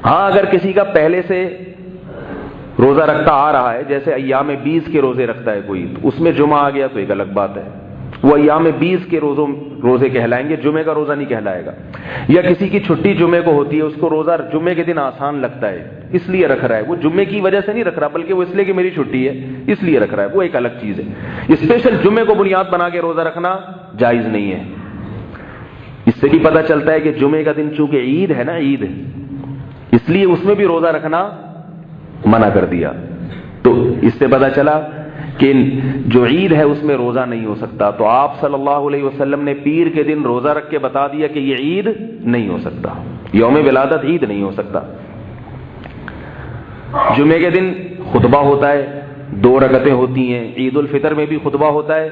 Speaker 1: ہاں اگر کسی کا پہلے سے روزہ رکھتا آ رہا ہے، جیسے ایام 20 کے روزے رکھتا ہے کوئی، تو اس میں جمعہ آ گیا تو ایک الگ بات ہے، وہ ایام 20 کے روزے کہلائیں گے، جمعے کا روزہ نہیں کہلائے گا. یا کسی کی چھٹی جمعے کو ہوتی ہے، اس کو روزہ جمعے کے دن آسان لگتا ہے اس لیے رکھ رہا ہے، وہ جمعے کی وجہ سے نہیں رکھ رہا بلکہ وہ اس لیے کہ میری چھٹی ہے اس لیے رکھ رہا ہے، وہ ایک الگ چیز ہے. اسپیشل جمعے کو بنیاد بنا کے روزہ رکھنا جائز نہیں ہے. اس سے بھی پتہ چلتا ہے کہ جمعے کا دن چونکہ عید ہے نا، عید اس لیے اس میں بھی روزہ رکھنا منع کر دیا. تو اس سے پتہ چلا کہ جو عید ہے اس میں روزہ نہیں ہو سکتا. تو آپ صلی اللہ علیہ وسلم نے پیر کے دن روزہ رکھ کے بتا دیا کہ یہ عید نہیں ہو سکتا، یوم ولادت عید نہیں ہو سکتا. جمعے کے دن خطبہ ہوتا ہے، 2 رکعتیں ہوتی ہیں. عید الفطر میں بھی خطبہ ہوتا ہے،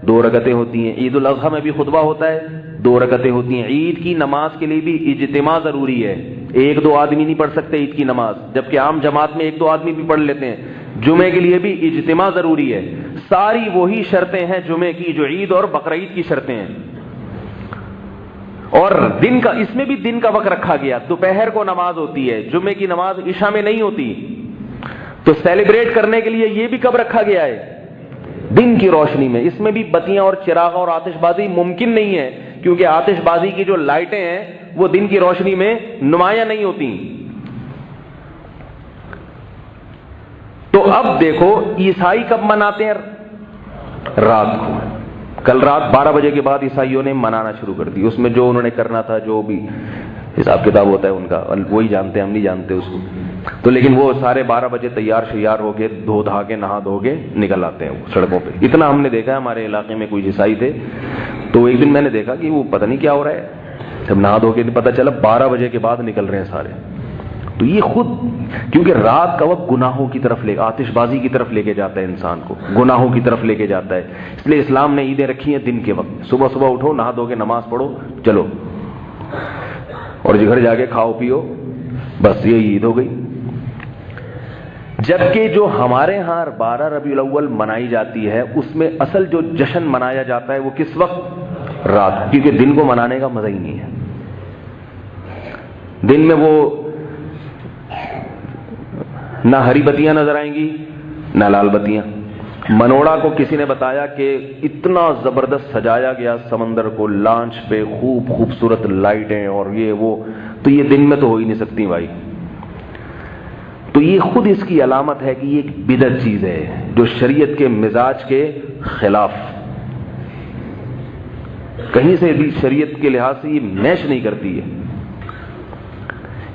Speaker 1: 2 رکعتیں ہوتی ہیں. عید الاضحیٰ میں بھی خطبہ ہوتا ہے، 2 رکعتیں ہوتی ہیں. عید کی نماز کے لیے بھی اجتماع ضروری ہے. 1-2 آدمی نہیں پڑھ سکتے عید کی نماز، جبکہ عام جماعت میں 1-2 آدمی بھی پڑھ لیتے ہیں. جمعے کے لیے بھی اجتماع ضروری ہے. ساری وہی شرطیں ہیں جمعے کی جو عید اور بقرعید کی شرطیں ہیں. اور دن کا، اس میں بھی دن کا وقت رکھا گیا. دوپہر کو نماز ہوتی ہے، جمعے کی نماز عشاء میں نہیں ہوتی. تو سیلیبریٹ کرنے کے لیے یہ بھی کب رکھا گیا ہے؟ دن کی روشنی میں. اس میں بھی بتیاں اور چراغ اور آتش بازی ممکن نہیں ہے کیونکہ آتش بازی کی جو لائٹیں ہیں وہ دن کی روشنی میں نمایاں نہیں ہوتی. تو اب دیکھو عیسائی کب مناتے ہیں؟ رات کو. کل رات 12 بجے کے بعد عیسائیوں نے منانا شروع کر دی. اس میں جو انہوں نے کرنا تھا، جو بھی حساب کتاب ہوتا ہے ان کا، وہی جانتے ہیں، ہم نہیں جانتے اس کو. تو لیکن وہ سارے 12 بجے تیار شیار ہو کے دھو دھا کے نہا دھو کے نکل آتے ہیں سڑکوں پہ. اتنا ہم نے دیکھا ہے. ہمارے علاقے میں کوئی عیسائی تھے تو ایک دن میں نے دیکھا کہ وہ پتہ نہیں کیا ہو رہا ہے، جب نہا دھو کے پتہ چلا 12 بجے کے بعد نکل رہے ہیں سارے. تو یہ خود کیونکہ رات کا وقت گناہوں کی طرف آتش بازی کی طرف لے کے جاتا ہے انسان کو، گناہوں کی طرف لے کے جاتا ہے. اس لیے اسلام نے عیدیں رکھی ہیں دن کے وقت. صبح صبح اٹھو، نہا دھو کے نماز پڑھو، چلو اور گھر جا کے کھاؤ پیو، بس یہی عید ہو گئی. جبکہ جو ہمارے ہاں 12 ربیع الاول منائی جاتی ہے اس میں اصل جو جشن منایا جاتا ہے وہ کس وقت؟ رات، کیونکہ دن کو منانے کا مزہ ہی نہیں ہے. دن میں وہ نہ ہری بتیاں نظر آئیں گی نہ لال بتیاں. منوڑا کو کسی نے بتایا کہ اتنا زبردست سجایا گیا سمندر کو لانچ پہ، خوب خوبصورت لائٹیں اور یہ وہ، تو یہ دن میں تو ہو ہی نہیں سکتی بھائی. تو یہ خود اس کی علامت ہے کہ یہ ایک بدعت چیز ہے جو شریعت کے مزاج کے خلاف، کہیں سے بھی شریعت کے لحاظ سے یہ میچ نہیں کرتی ہے.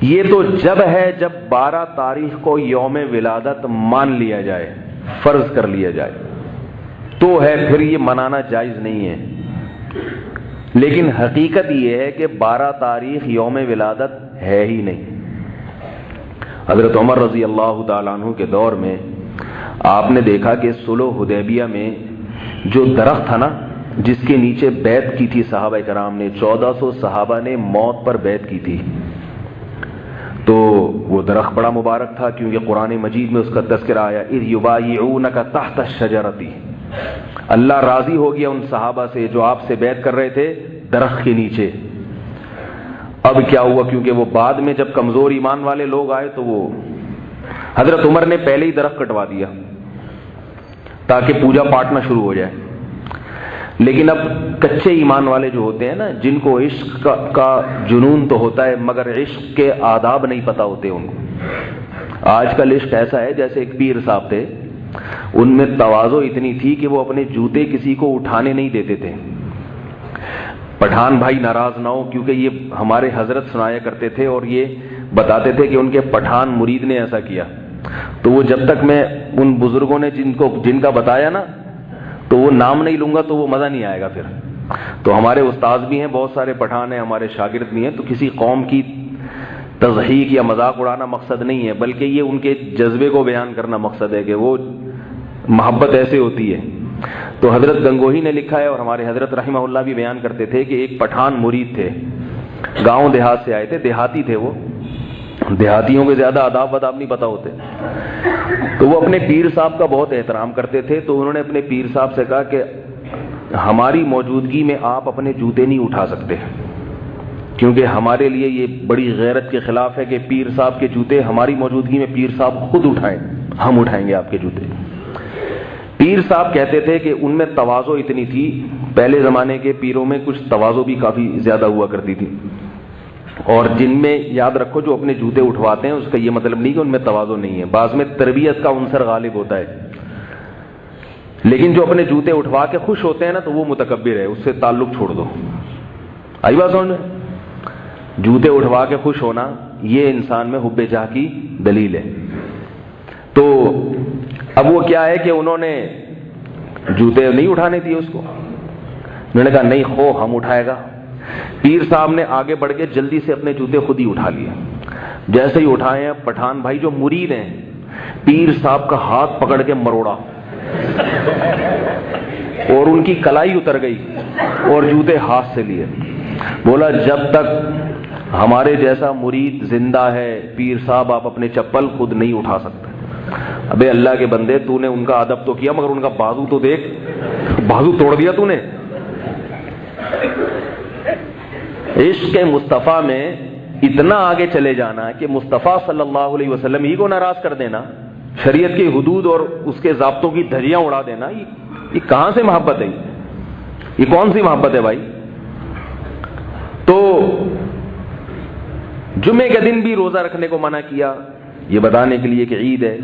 Speaker 1: یہ تو جب ہے جب 12 تاریخ کو یوم ولادت مان لیا جائے، فرض کر لیا جائے تو ہے، پھر یہ منانا جائز نہیں ہے. لیکن حقیقت یہ ہے کہ 12 تاریخ یوم ولادت ہے ہی نہیں. حضرت عمر رضی اللہ تعالیٰ عنہ کے دور میں آپ نے دیکھا کہ صلح حدیبیہ میں جو درخت تھا نا جس کے نیچے بیعت کی تھی صحابہ کرام نے، 1400 صحابہ نے موت پر بیعت کی تھی. تو وہ درخت بڑا مبارک تھا کیونکہ قرآن مجید میں اس کا تذکرہ آیا، اذ یبایعونک تحت الشجرۃ. اللہ راضی ہو گیا ان صحابہ سے جو آپ سے بیعت کر رہے تھے درخت کے نیچے. اب کیا ہوا، کیونکہ وہ بعد میں جب کمزور ایمان والے لوگ آئے تو وہ حضرت عمر نے پہلے ہی درخت کٹوا دیا تاکہ پوجا پاٹ نہ شروع ہو جائے. لیکن اب کچے ایمان والے جو ہوتے ہیں نا، جن کو عشق کا جنون تو ہوتا ہے مگر عشق کے آداب نہیں پتہ ہوتے ان کو. آج کل عشق ایسا ہے جیسے ایک پیر صاحب تھے، ان میں تواضع اتنی تھی کہ وہ اپنے جوتے کسی کو اٹھانے نہیں دیتے تھے. پٹھان بھائی ناراض نہ ہو، کیونکہ یہ ہمارے حضرت سنایا کرتے تھے اور یہ بتاتے تھے کہ ان کے پٹھان مرید نے ایسا کیا. تو وہ جب تک میں ان بزرگوں نے جن کا بتایا نا تو وہ نام نہیں لوں گا تو وہ مزہ نہیں آئے گا پھر. تو ہمارے استاد بھی ہیں، بہت سارے پٹھان ہیں، ہمارے شاگرد بھی ہیں. تو کسی قوم کی تضحیک یا مذاق اڑانا مقصد نہیں ہے، بلکہ یہ ان کے جذبے کو بیان کرنا مقصد ہے کہ وہ محبت ایسے ہوتی ہے. تو حضرت گنگوہی نے لکھا ہے اور ہمارے حضرت رحمہ اللہ بھی بیان کرتے تھے کہ ایک پٹھان مرید تھے، گاؤں دیہات سے آئے تھے، دیہاتی تھے. وہ دیہاتیوں کے زیادہ آداب وداب نہیں پتہ ہوتے. تو وہ اپنے پیر صاحب کا بہت احترام کرتے تھے. تو انہوں نے اپنے پیر صاحب سے کہا کہ ہماری موجودگی میں آپ اپنے جوتے نہیں اٹھا سکتے، کیونکہ ہمارے لیے یہ بڑی غیرت کے خلاف ہے کہ پیر صاحب کے جوتے ہماری موجودگی میں پیر صاحب خود اٹھائیں، ہم اٹھائیں گے آپ کے جوتے. پیر صاحب کہتے تھے کہ ان میں تواضع اتنی تھی، پہلے زمانے کے پیروں میں کچھ تواضع بھی کافی زیادہ ہوا کرتی تھی. اور جن میں یاد رکھو جو اپنے جوتے اٹھواتے ہیں اس کا یہ مطلب نہیں کہ ان میں تواضع نہیں ہے، بعض میں تربیت کا عنصر غالب ہوتا ہے. لیکن جو اپنے جوتے اٹھوا کے خوش ہوتے ہیں نا تو وہ متکبر ہے، اس سے تعلق چھوڑ دو. آئی بات سمجھ میں؟ جوتے اٹھوا کے خوش ہونا یہ انسان میں حب جاہ کی دلیل ہے. تو اب وہ کیا ہے کہ انہوں نے جوتے نہیں اٹھانے دیے اس کو. انہوں نے کہا نہیں خو ہم اٹھائے گا. پیر صاحب نے آگے بڑھ کے جلدی سے اپنے جوتے خود ہی اٹھا لیے. جیسے ہی اٹھائے ہیں پٹھان بھائی جو مرید ہیں پیر صاحب کا ہاتھ پکڑ کے مروڑا اور ان کی کلائی اتر گئی اور جوتے ہاتھ سے لیے. بولا جب تک ہمارے جیسا مرید زندہ ہے پیر صاحب آپ اپنے چپل خود نہیں اٹھا سکتے. ابے اللہ کے بندے تو نے ان کا ادب تو کیا مگر ان کا بازو تو دیکھ، بازو توڑ دیا تو نے. عشق مصطفیٰ میں اتنا آگے چلے جانا کہ مصطفیٰ صلی اللہ علیہ وسلم ہی کو ناراض کر دینا، شریعت کی حدود اور اس کے ضابطوں کی دھجیاں اڑا دینا، یہ کہاں سے محبت ہے؟ یہ کون سی محبت ہے بھائی؟ تو جمعے کے دن بھی روزہ رکھنے کو منع کیا، یہ بتانے کے لیے کہ عید ہے.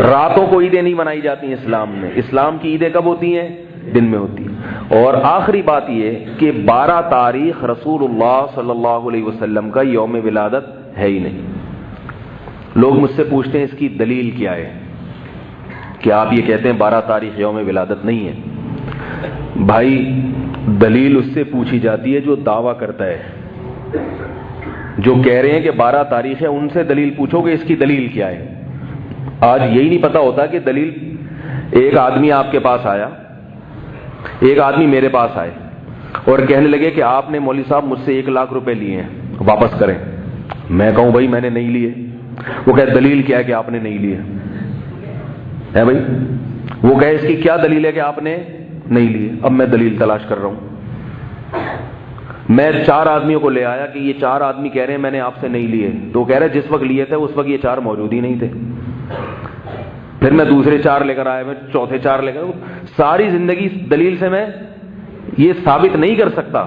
Speaker 1: راتوں کو عیدیں نہیں منائی جاتی ہیں اسلام میں. اسلام کی عیدیں کب ہوتی ہیں؟ دن میں ہوتی ہے۔ اور آخری بات یہ کہ 12 تاریخ رسول اللہ صلی اللہ علیہ وسلم کا یوم ولادت ہے ہی نہیں۔ لوگ مجھ سے پوچھتے ہیں اس کی دلیل کیا ہے کہ آپ یہ کہتے ہیں 12 تاریخ یوم ولادت نہیں ہے۔ بھائی دلیل اس سے پوچھی جاتی ہے جو دعویٰ کرتا ہے، جو کہہ رہے ہیں کہ 12 تاریخ ہے ان سے دلیل پوچھو کہ اس کی دلیل کیا ہے۔ آج یہی نہیں پتا ہوتا کہ دلیل، ایک آدمی آپ کے پاس آیا، ایک آدمی میرے پاس آئے اور کہنے لگے کہ آپ نے مولوی صاحب مجھ سے 1 لاکھ روپے لیے ہیں، واپس کریں۔ میں کہوں بھائی میں نے نہیں لیے، وہ کہے دلیل کیا ہے کہ آپ نے نہیں لیے ہے بھائی؟ وہ کہے اس کی کیا دلیل ہے کہ آپ نے نہیں لیے؟ اب میں دلیل تلاش کر رہا ہوں۔ میں 4 آدمیوں کو لے آیا کہ یہ 4 آدمی کہہ رہے ہیں میں نے آپ سے نہیں لیے، تو وہ کہہ رہے جس وقت لیے تھے اس وقت یہ 4 موجود ہی نہیں تھے۔ پھر میں دوسرے 4 لے کر آیا، میں چوتھے 4 لے کر، ساری زندگی دلیل سے میں یہ ثابت نہیں کر سکتا۔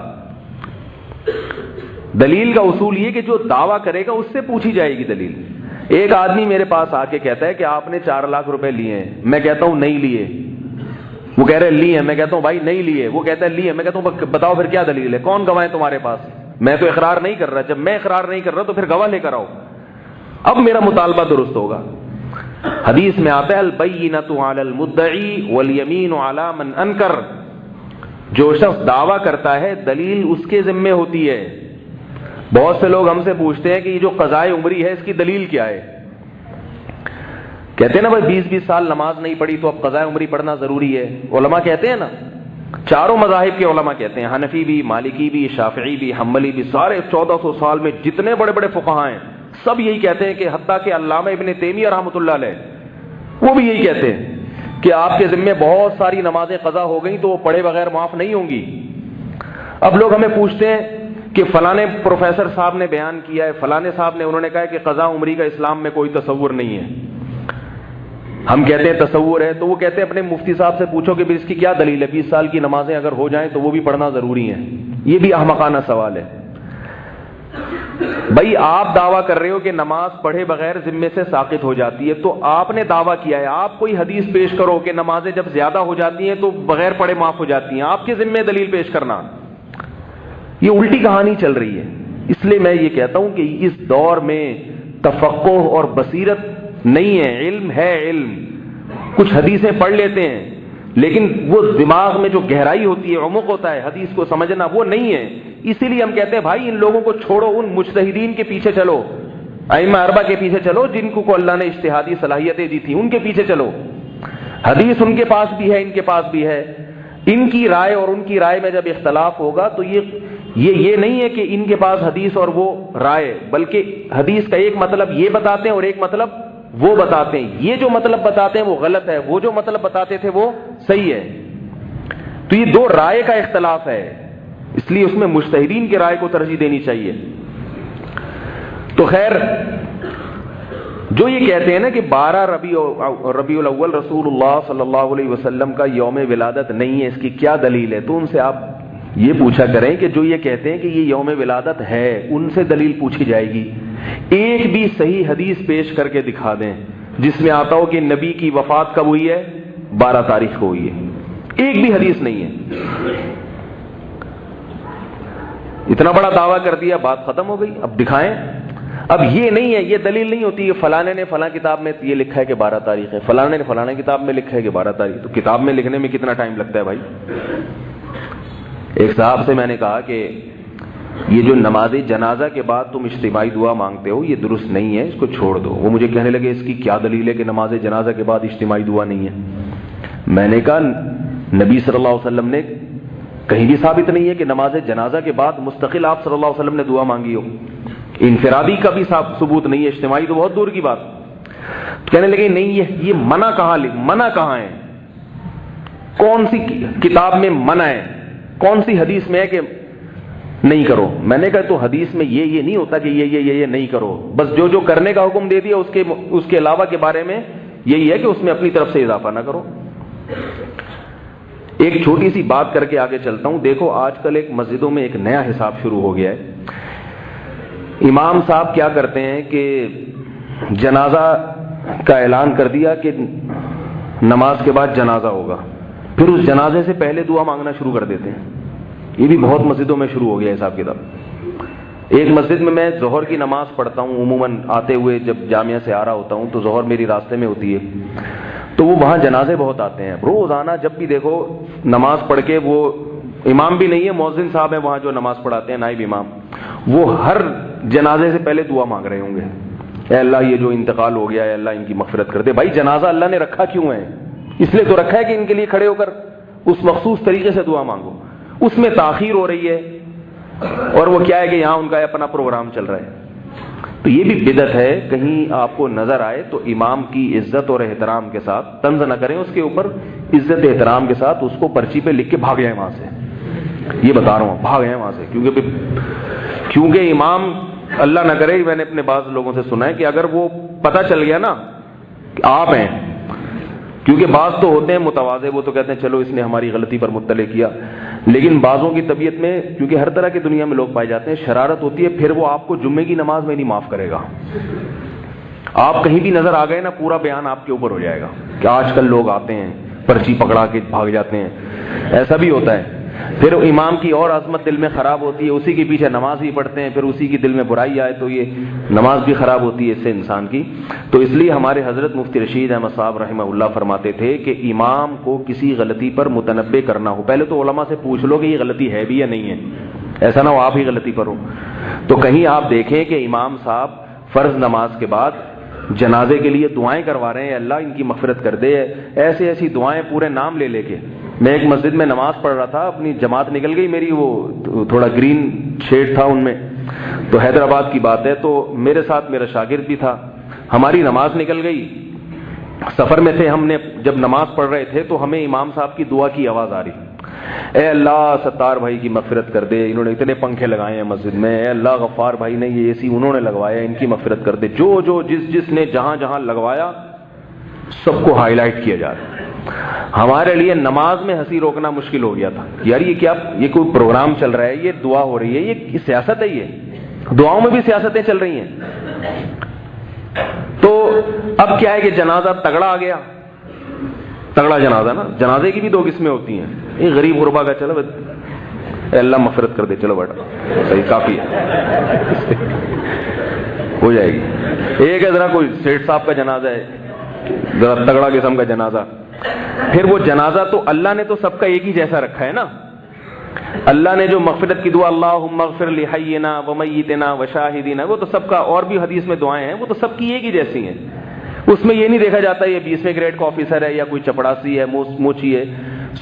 Speaker 1: دلیل کا اصول یہ کہ جو دعویٰ کرے گا اس سے پوچھی جائے گی دلیل۔ ایک آدمی میرے پاس آ کے کہتا ہے کہ آپ نے 4 لاکھ روپے لیے ہیں، میں کہتا ہوں نہیں لیے، وہ کہہ رہے لیے ہیں، میں کہتا ہوں بھائی نہیں لیے، وہ کہتا ہے لیے، میں کہتا ہوں بتاؤ پھر کیا دلیل ہے، کون گواہ ہے تمہارے پاس؟ میں تو اقرار نہیں کر رہا، جب میں اقرار نہیں کر رہا تو پھر گواہ لے کر آؤ، اب میرا مطالبہ درست ہوگا۔ حدیث میں آتا ہے البینۃ علی المدعی والیمین علی من انکر، جو شخص دعویٰ کرتا ہے دلیل اس کے ذمے ہوتی ہے۔ بہت سے لوگ ہم سے پوچھتے ہیں کہ یہ جو قضائے عمری ہے اس کی دلیل کیا ہے؟ کہتے ہیں نا بھائی 20 سال نماز نہیں پڑھی تو اب قضائے عمری پڑھنا ضروری ہے۔ علماء کہتے ہیں نا، چاروں مذاہب کے علماء کہتے ہیں، حنفی بھی، مالکی بھی، شافعی بھی، حنبلی بھی، سارے 1400 سال میں جتنے بڑے بڑے فقہاء ہیں سب یہی کہتے ہیں کہ حتیٰ کہ علامہ ابن تیمیہ رحمۃ اللہ علیہ وہ بھی یہی کہتے ہیں کہ آپ کے ذمے بہت ساری نمازیں قضا ہو گئیں تو وہ پڑھے بغیر معاف نہیں ہوں گی۔ اب لوگ ہمیں پوچھتے ہیں کہ فلانے پروفیسر صاحب نے بیان کیا ہے، فلانے صاحب نے، انہوں نے کہا ہے کہ قضا عمری کا اسلام میں کوئی تصور نہیں ہے۔ ہم کہتے ہیں تصور ہے، تو وہ کہتے ہیں اپنے مفتی صاحب سے پوچھو کہ اس کی کیا دلیل ہے، 20 سال کی نمازیں اگر ہو جائیں تو وہ بھی پڑھنا ضروری ہے۔ یہ بھی احمقانہ سوال ہے۔ بھائی آپ دعویٰ کر رہے ہو کہ نماز پڑھے بغیر ذمے سے ساقط ہو جاتی ہے، تو آپ نے دعویٰ کیا ہے، آپ کوئی حدیث پیش کرو کہ نمازیں جب زیادہ ہو جاتی ہیں تو بغیر پڑھے معاف ہو جاتی ہیں، آپ کے ذمے دلیل پیش کرنا۔ یہ الٹی کہانی چل رہی ہے۔ اس لیے میں یہ کہتا ہوں کہ اس دور میں تفقہ اور بصیرت نہیں ہے، علم ہے، علم کچھ حدیثیں پڑھ لیتے ہیں لیکن وہ دماغ میں جو گہرائی ہوتی ہے، عمق ہوتا ہے حدیث کو سمجھنا، وہ نہیں ہے۔ اسی لیے ہم کہتے ہیں بھائی ان لوگوں کو چھوڑو، ان مجتہدین کے پیچھے چلو، ائمہ اربعہ کے پیچھے چلو جن کو اللہ نے اجتہادی صلاحیتیں دی تھی، ان کے پیچھے چلو۔ حدیث ان کے پاس بھی ہے، ان کے پاس بھی ہے۔ ان کی رائے اور ان کی رائے میں جب اختلاف ہوگا تو یہ نہیں ہے کہ ان کے پاس حدیث اور وہ رائے، بلکہ حدیث کا ایک مطلب یہ بتاتے ہیں اور ایک مطلب وہ بتاتے ہیں۔ یہ جو مطلب بتاتے ہیں وہ غلط ہے، وہ جو مطلب بتاتے تھے وہ صحیح ہے۔ تو یہ 2 رائے کا اختلاف ہے، اس لیے اس میں مجتہدین کی رائے کو ترجیح دینی چاہیے۔ تو خیر، جو یہ کہتے ہیں نا کہ 12 ربیع الاول رسول اللہ صلی اللہ علیہ وسلم کا یوم ولادت نہیں ہے، اس کی کیا دلیل ہے؟ تو ان سے آپ یہ پوچھا کریں کہ جو یہ کہتے ہیں کہ یہ یوم ولادت ہے ان سے دلیل پوچھی جائے گی۔ ایک بھی صحیح حدیث پیش کر کے دکھا دیں جس میں آتا ہو کہ نبی کی وفات کب ہوئی ہے، 12 تاریخ کو ہوئی ہے۔ ایک بھی حدیث نہیں ہے۔ اتنا بڑا دعویٰ کر دیا، بات ختم ہو گئی، اب دکھائیں۔ اب یہ نہیں ہے، یہ دلیل نہیں ہوتی کہ فلانے نے فلاں کتاب میں یہ لکھا ہے کہ 12 تاریخ ہے، فلانے نے فلانے کتاب میں لکھا ہے کہ 12 تاریخ۔ تو کتاب میں لکھنے میں کتنا ٹائم لگتا ہے بھائی؟ ایک صاحب سے میں نے کہا کہ یہ جو نماز جنازہ کے بعد تم اجتماعی دعا مانگتے ہو یہ درست نہیں ہے، اس کو چھوڑ دو۔ وہ مجھے کہنے لگے اس کی کیا دلیل ہے کہ نماز جنازہ کے بعد اجتماعی دعا نہیں ہے؟ میں نے کہا نبی صلی اللہ علیہ وسلم نے کہیں بھی ثابت نہیں ہے کہ نماز جنازہ کے بعد مستقل آپ صلی اللہ علیہ وسلم نے دعا مانگی ہو۔ انفرادی کا بھی ثبوت نہیں ہے، اجتماعی تو بہت دور کی بات۔ کہنے لگے نہیں، یہ منع کہاں ہے؟ کون سی کتاب میں منع ہے؟ کون سی حدیث میں ہے کہ نہیں کرو؟ میں نے کہا تو حدیث میں یہ نہیں ہوتا کہ یہ نہیں کرو، بس جو کرنے کا حکم دے دیا اس کے علاوہ کے بارے میں یہی ہے کہ اس میں اپنی طرف سے اضافہ نہ کرو۔ ایک چھوٹی سی بات کر کے آگے چلتا ہوں۔ دیکھو آج کل ایک مسجدوں میں ایک نیا حساب شروع ہو گیا ہے۔ امام صاحب کیا کرتے ہیں کہ جنازہ کا اعلان کر دیا کہ نماز کے بعد جنازہ ہوگا، پھر اس جنازے سے پہلے دعا مانگنا شروع کر دیتے ہیں. یہ بھی بہت مسجدوں میں شروع ہو گیا حساب کتاب. ایک مسجد میں ظہر کی نماز پڑھتا ہوں عموماً آتے ہوئے, جب جامعہ سے آ رہا ہوتا ہوں تو ظہر میری راستے میں ہوتی ہے, تو وہ وہاں جنازے بہت آتے ہیں روزانہ. جب بھی دیکھو نماز پڑھ کے, وہ امام بھی نہیں ہے, مؤذن صاحب ہیں وہاں جو نماز پڑھاتے ہیں, نائب امام, وہ ہر جنازے سے پہلے دعا مانگ رہے ہوں گے, اے اللہ یہ جو انتقال ہو گیا ہے اللہ ان کی مغفرت کر دے. بھائی جنازہ اللہ نے رکھا کیوں ہے؟ اس لیے تو رکھا ہے کہ ان کے لیے کھڑے ہو کر اس مخصوص طریقے سے دعا مانگو. اس میں تاخیر ہو رہی ہے, اور وہ کیا ہے کہ یہاں ان کا اپنا پروگرام چل رہا ہے. تو یہ بھی بدعت ہے. کہیں آپ کو نظر آئے تو امام کی عزت اور احترام کے ساتھ طنز نہ کریں, اس کے اوپر عزت احترام کے ساتھ اس کو پرچی پہ لکھ کے بھاگ جائیں وہاں سے. یہ بتا رہا ہوں, بھاگ جائیں وہاں سے. کیونکہ امام, اللہ نہ کرے, میں نے اپنے بعض لوگوں سے سنا ہے کہ اگر وہ پتہ چل گیا نا کہ آپ ہیں, کیونکہ بعض تو ہوتے ہیں متواضع, وہ تو کہتے ہیں چلو اس نے ہماری غلطی پر مطلع کیا, لیکن بعضوں کی طبیعت میں, کیونکہ ہر طرح کی دنیا میں لوگ پائے جاتے ہیں, شرارت ہوتی ہے. پھر وہ آپ کو جمعے کی نماز میں نہیں معاف کرے گا. آپ کہیں بھی نظر آ گئے نا, پورا بیان آپ کے اوپر ہو جائے گا کہ آج کل لوگ آتے ہیں پرچی پکڑا کے بھاگ جاتے ہیں. ایسا بھی ہوتا ہے. پھر امام کی اور عظمت دل میں خراب ہوتی ہے, اسی کے پیچھے نماز ہی پڑھتے ہیں, پھر اسی کی دل میں برائی آئے تو یہ نماز بھی خراب ہوتی ہے اس سے انسان کی. تو اس لیے ہمارے حضرت مفتی رشید احمد صاحب رحمہ اللہ فرماتے تھے کہ امام کو کسی غلطی پر متنبع کرنا ہو, پہلے تو علماء سے پوچھ لو کہ یہ غلطی ہے بھی یا نہیں ہے, ایسا نہ ہو آپ ہی غلطی پر ہو. تو کہیں آپ دیکھیں کہ امام صاحب فرض نماز کے بعد جنازے کے لیے دعائیں کروا رہے ہیں, اللہ ان کی مغفرت کر دے, ایسی ایسی دعائیں پورے نام لے لے کے. میں ایک مسجد میں نماز پڑھ رہا تھا, اپنی جماعت نکل گئی میری, وہ تھوڑا گرین شیڈ تھا ان میں, تو حیدرآباد کی بات ہے, تو میرے ساتھ میرا شاگرد بھی تھا. ہماری نماز نکل گئی, سفر میں تھے ہم نے, جب نماز پڑھ رہے تھے تو ہمیں امام صاحب کی دعا کی آواز آ رہی, اے اللہ ستار بھائی کی مغفرت کر دے, انہوں نے اتنے پنکھے لگائے ہیں مسجد میں, اے اللہ غفار بھائی نے یہ اے سی انہوں نے لگوایا, ان کی مغفرت کر دے. جو جس نے جہاں جہاں لگوایا سب کو ہائی لائٹ کیا جا رہا ہے. ہمارے لیے نماز میں ہنسی روکنا مشکل ہو گیا تھا, یار یہ کیا, یہ کوئی پروگرام چل رہا ہے, یہ دعا ہو رہی ہے, یہ سیاست ہے, یہ دعاؤں میں بھی سیاستیں چل رہی ہیں. تو اب کیا ہے کہ جنازہ تگڑا آ گیا, تگڑا جنازہ نا, جنازے کی بھی دو قسمیں ہوتی ہیں, ایک غریب غربا کا, چلو اے اللہ مغفرت کر دے, چلو بیٹا صحیح کافی ہے ہو جائے گی. ایک ہے ذرا کوئی سیٹھ صاحب کا جنازہ ہے, ذرا تگڑا قسم کا جنازہ. پھر وہ جنازہ تو اللہ نے تو سب کا ایک ہی جیسا رکھا ہے نا. اللہ نے جو مغفرت کی دعا, اللہم اغفر لحینا ومیتنا وشاہدینا, وہ تو سب کا, اور بھی حدیث میں دعائیں ہیں, وہ تو سب کی ایک ہی جیسی ہیں. اس میں یہ نہیں دیکھا جاتا یہ 20ویں گریڈ کا آفیسر ہے یا کوئی چپڑاسی ہے, موچی ہے,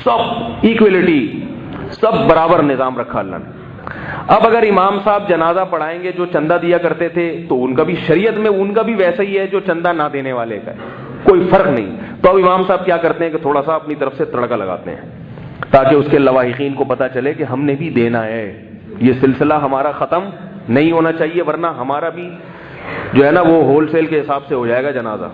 Speaker 1: سب ایکویلٹی, سب برابر نظام رکھا اللہ نے. اب اگر امام صاحب جنازہ پڑھائیں گے جو چندہ دیا کرتے تھے, تو ان کا بھی شریعت میں ان کا بھی ویسا ہی ہے جو چندہ نہ دینے والے کا ہے, کوئی فرق نہیں. تو اب امام صاحب کیا کرتے ہیں کہ تھوڑا سا اپنی طرف سے تڑکا لگاتے ہیں تاکہ اس کے لواحقین کو پتہ چلے کہ ہم نے بھی دینا ہے, یہ سلسلہ ہمارا ختم نہیں ہونا چاہیے, ورنہ ہمارا بھی جو ہے نا وہ ہول سیل کے حساب سے ہو جائے گا جنازہ.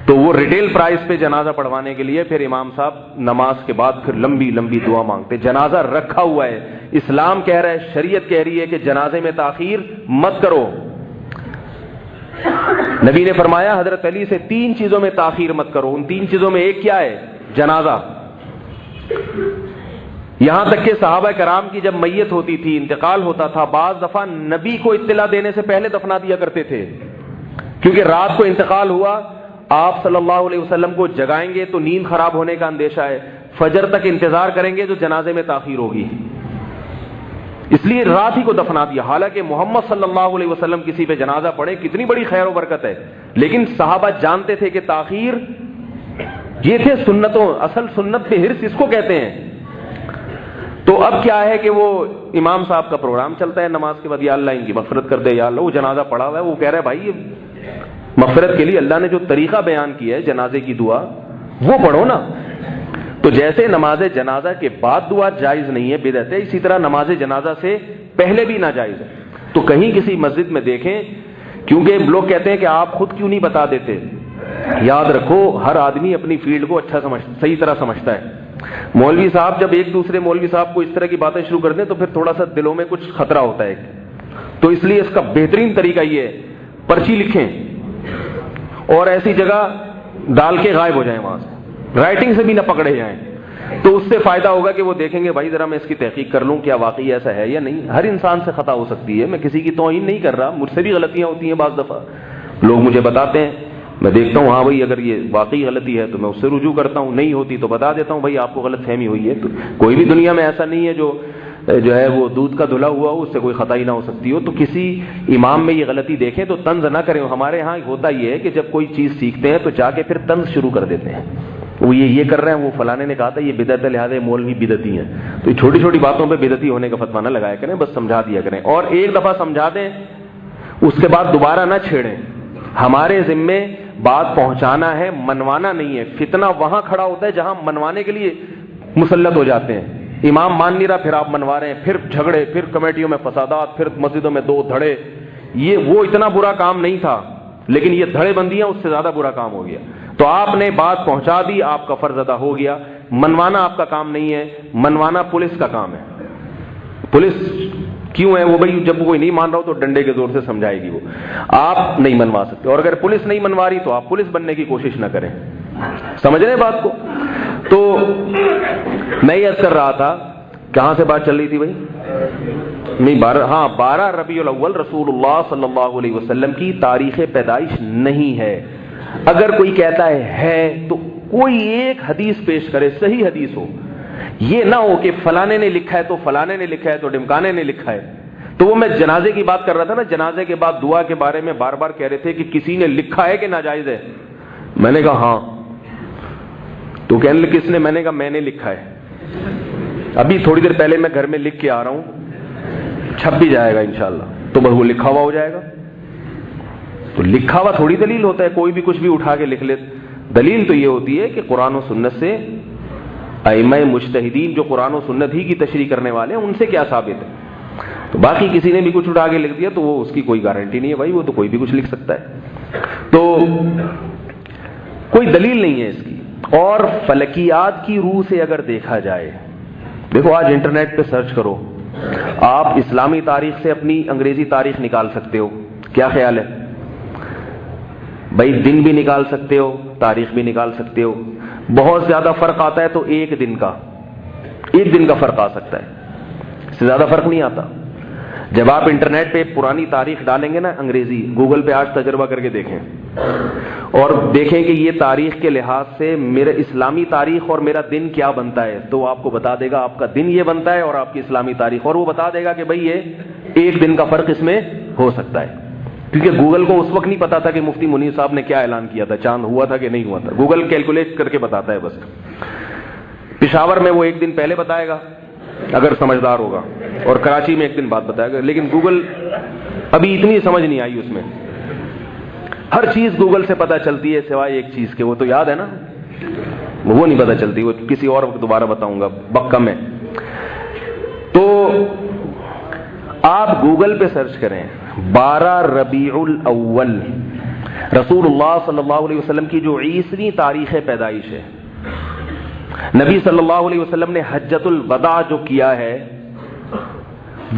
Speaker 1: تو وہ ریٹیل پرائس پہ جنازہ پڑھوانے کے لیے پھر امام صاحب نماز کے بعد پھر لمبی لمبی دعا مانگتے. جنازہ رکھا ہوا ہے, اسلام کہہ رہا ہے, شریعت کہہ رہی ہے کہ جنازے میں تاخیر مت کرو. نبی نے فرمایا حضرت علی سے 3 چیزوں میں تاخیر مت کرو. ان 3 چیزوں میں ایک کیا ہے؟ جنازہ. یہاں تک کہ صحابہ کرام کی جب میت ہوتی تھی, انتقال ہوتا تھا, بعض دفعہ نبی کو اطلاع دینے سے پہلے دفنا دیا کرتے تھے, کیونکہ رات کو انتقال ہوا, آپ صلی اللہ علیہ وسلم کو جگائیں گے تو نیند خراب ہونے کا اندیشہ ہے, فجر تک انتظار کریں گے تو جنازے میں تاخیر ہوگی, اس لیے رات ہی کو دفنا دیا. حالانکہ محمد صلی اللہ علیہ وسلم کسی پہ جنازہ پڑھے کتنی بڑی خیر و برکت ہے, لیکن صحابہ جانتے تھے کہ تاخیر, یہ تھے سنتوں, اصل سنت پہ حرص اس کو کہتے ہیں. تو اب کیا ہے کہ وہ امام صاحب کا پروگرام چلتا ہے نماز کے بعد, یا اللہ ان کی مغفرت کر دے, یا اللہ وہ جنازہ پڑھا ہوا ہے, وہ کہہ رہا ہے بھائی یہ مغفرت کے لیے اللہ نے جو طریقہ بیان کیا ہے جنازے کی دعا وہ پڑھو نا. تو جیسے نماز جنازہ کے بعد دعا جائز نہیں ہے, بدعت ہے, اسی طرح نماز جنازہ سے پہلے بھی ناجائز ہے. تو کہیں کسی مسجد میں دیکھیں, کیونکہ لوگ کہتے ہیں کہ آپ خود کیوں نہیں بتا دیتے, یاد رکھو ہر آدمی اپنی فیلڈ کو اچھا صحیح طرح سمجھتا ہے. مولوی صاحب جب ایک دوسرے مولوی صاحب کو اس طرح کی باتیں شروع کر دیں تو پھر تھوڑا سا دلوں میں کچھ خطرہ ہوتا ہے. تو اس لیے اس کا بہترین طریقہ یہ ہے, پرچی لکھیں اور ایسی جگہ ڈال کے غائب ہو جائیں وہاں سے, رائٹنگ سے بھی نہ پکڑے جائیں تو اس سے فائدہ ہوگا کہ وہ دیکھیں گے بھائی ذرا میں اس کی تحقیق کر لوں کیا واقعی ایسا ہے یا نہیں. ہر انسان سے خطا ہو سکتی ہے, میں کسی کی توہین نہیں کر رہا, مجھ سے بھی غلطیاں ہوتی ہیں بعض دفعہ, لوگ مجھے بتاتے ہیں, میں دیکھتا ہوں ہاں بھائی اگر یہ واقعی غلطی ہے تو میں اس سے رجوع کرتا ہوں, نہیں ہوتی تو بتا دیتا ہوں بھائی آپ کو غلط فہمی ہوئی ہے. تو کوئی بھی دنیا میں ایسا نہیں ہے جو ہے وہ دودھ کا دھلا ہوا ہو, اس سے کوئی خطا ہی نہ ہو سکتی ہو. تو کسی امام میں یہ غلطی دیکھیں تو طنز نہ کریں. ہمارے ہاں ہوتا یہ ہے کہ جب کوئی چیز سیکھتے ہیں تو جا کے پھر طنز شروع کر دیتے ہیں, وہ یہ کر رہے ہیں, وہ فلانے نے کہا تھا یہ بدعت ہے لہٰذا مولوی بدعتی ہیں. تو چھوٹی چھوٹی باتوں پہ بدعتی ہونے کا فتویٰ نہ لگایا کریں, بس سمجھا دیا کریں, اور ایک دفعہ سمجھا دیں اس کے بعد دوبارہ نہ چھیڑیں. ہمارے ذمے بات پہنچانا ہے, منوانا نہیں ہے. فتنہ وہاں کھڑا ہوتا ہے جہاں منوانے کے لیے مسلط ہو جاتے ہیں. امام مان نہیں رہا, پھر آپ منوا رہے ہیں, پھر جھگڑے, پھر کمیٹیوں میں فسادات, پھر مسجدوں میں 2 دھڑے. وہ اتنا برا کام نہیں تھا, لیکن یہ دھڑے بندیاں اس سے زیادہ برا کام ہو گیا. تو آپ نے بات پہنچا دی, آپ کا فرض ادا ہو گیا. منوانا آپ کا کام نہیں ہے, منوانا پولیس کا کام ہے. پولیس کیوں ہے, وہ بھائی جب کوئی نہیں مان رہا ہو تو ڈنڈے کے زور سے سمجھائے گی, وہ آپ نہیں منوا سکتے. اور اگر پولیس نہیں منوا رہی تو آپ پولیس بننے کی کوشش نہ کریں. سمجھ رہے ہیں بات کو؟ تو میں یہ عرض کر رہا تھا, کہاں سے بات چل رہی تھی بھائی؟ نہیں 12 ربیع الاول رسول اللہ صلی اللہ علیہ وسلم کی تاریخ پیدائش نہیں ہے. اگر کوئی کہتا ہے تو کوئی ایک حدیث پیش کرے, صحیح حدیث ہو. یہ نہ ہو کہ فلانے نے لکھا ہے تو فلانے نے لکھا ہے تو ڈمکانے نے لکھا ہے. تو وہ میں جنازے کی بات کر رہا تھا نا, جنازے کے بعد دعا کے بارے میں بار بار کہہ رہے تھے کہ کسی نے لکھا ہے کہ ناجائز ہے. میں نے کہا ہاں. تو کہنے لگے کس نے؟ میں نے کہا میں نے لکھا ہے. ابھی تھوڑی دیر پہلے میں گھر میں لکھ کے آ رہا ہوں, چھپ بھی جائے گا انشاءاللہ, تو بس وہ لکھا ہوا ہو جائے گا. تو لکھا ہوا تھوڑی دلیل ہوتا ہے, کوئی بھی کچھ بھی اٹھا کے لکھ لے. دلیل تو یہ ہوتی ہے کہ قرآن و سنت سے ائمہ مجتہدین جو قرآن و سنت ہی کی تشریح کرنے والے ہیں ان سے کیا ثابت ہے. تو باقی کسی نے بھی کچھ اٹھا کے لکھ دیا تو وہ اس کی کوئی گارنٹی نہیں ہے بھائی, وہ تو کوئی بھی کچھ لکھ سکتا ہے, تو کوئی دلیل نہیں ہے اس کی. اور فلکیات کی روح سے اگر دیکھا جائے, دیکھو آج انٹرنیٹ پہ سرچ کرو, آپ اسلامی تاریخ سے اپنی انگریزی تاریخ نکال سکتے ہو. کیا خیال ہے بھائی؟ دن بھی نکال سکتے ہو, تاریخ بھی نکال سکتے ہو. بہت زیادہ فرق آتا ہے تو ایک دن کا فرق آ سکتا ہے, اس سے زیادہ فرق نہیں آتا. جب آپ انٹرنیٹ پہ پرانی تاریخ ڈالیں گے نا انگریزی, گوگل پہ آج تجربہ کر کے دیکھیں اور دیکھیں کہ یہ تاریخ کے لحاظ سے میرے اسلامی تاریخ اور میرا دن کیا بنتا ہے, تو آپ کو بتا دے گا آپ کا دن یہ بنتا ہے اور آپ کی اسلامی تاریخ, اور وہ بتا دے گا کہ بھئی یہ ایک دن کا فرق اس میں ہو سکتا ہے. کیونکہ گوگل کو اس وقت نہیں پتا تھا کہ مفتی منیر صاحب نے کیا اعلان کیا تھا, چاند ہوا تھا کہ نہیں ہوا تھا. گوگل کیلکولیٹ کر کے بتاتا ہے بس. پشاور میں وہ ایک دن پہلے بتائے گا اگر سمجھدار ہوگا, اور کراچی میں ایک دن بعد بتائے گا. لیکن گوگل ابھی اتنی سمجھ نہیں آئی اس میں. ہر چیز گوگل سے پتہ چلتی ہے سوائے ایک چیز کے, وہ تو یاد ہے نا, وہ نہیں پتہ چلتی, وہ کسی اور وقت دوبارہ بتاؤں گا, بکم ہے. تو آپ گوگل پہ سرچ کریں 12 ربیع الاول رسول اللہ صلی اللہ علیہ وسلم کی جو عیسوی تاریخ پیدائش ہے. نبی صلی اللہ علیہ وسلم نے حجۃ الوداع جو کیا ہے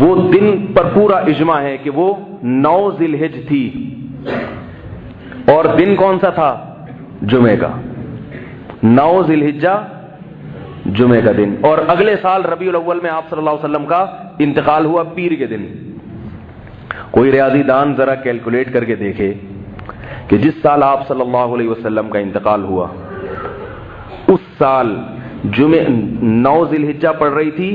Speaker 1: وہ دن پر پورا اجماع ہے کہ وہ 9 ذی الحج تھی, اور دن کون سا تھا؟ جمعے کا. 9 ذی الحجہ جمعے کا دن, اور اگلے سال ربیع الاول میں آپ صلی اللہ علیہ وسلم کا انتقال ہوا پیر کے دن. کوئی ریاضی دان ذرا کیلکولیٹ کر کے دیکھے کہ جس سال آپ صلی اللہ علیہ وسلم کا انتقال ہوا اس سال 9 ذی الحجہ پڑ رہی تھی,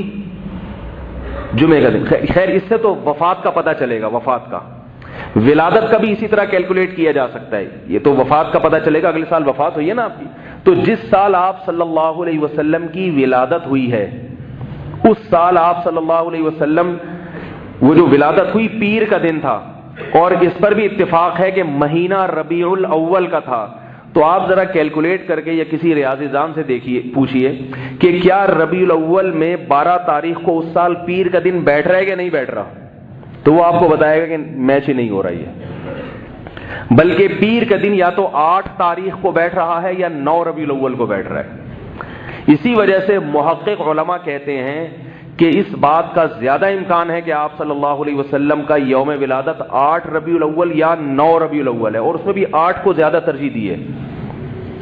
Speaker 1: جمعے کا دن. خیر اس سے تو وفات کا پتہ چلے گا, وفات کا. ولادت کا بھی اسی طرح کیلکولیٹ کیا جا سکتا ہے. یہ تو وفات کا پتہ چلے گا, اگلے سال وفات ہوئی ہے نا آپ کی, تو جس سال آپ صلی اللہ علیہ وسلم کی ولادت ہوئی ہے اس سال آپ صلی اللہ علیہ وسلم وہ جو ولادت ہوئی پیر کا دن تھا, اور اس پر بھی اتفاق ہے کہ مہینہ ربیع الاول کا تھا. تو آپ ذرا کیلکولیٹ کر کے یا کسی ریاضی دان سے دیکھیے, پوچھئے کہ کیا ربیع الاول میں 12 تاریخ کو اس سال پیر کا دن بیٹھ رہا ہے کہ نہیں بیٹھ رہا, تو وہ آپ کو بتائے گا کہ میچ ہی نہیں ہو رہی ہے, بلکہ پیر کا دن یا تو 8 تاریخ کو بیٹھ رہا ہے یا 9 ربیع الاول کو بیٹھ رہا ہے. اسی وجہ سے محقق علماء کہتے ہیں کہ اس بات کا زیادہ امکان ہے کہ آپ صلی اللہ علیہ وسلم کا یوم ولادت 8 ربیع الاول یا 9 ربیع الاول ہے, اور اس میں بھی 8 کو زیادہ ترجیح دی ہے.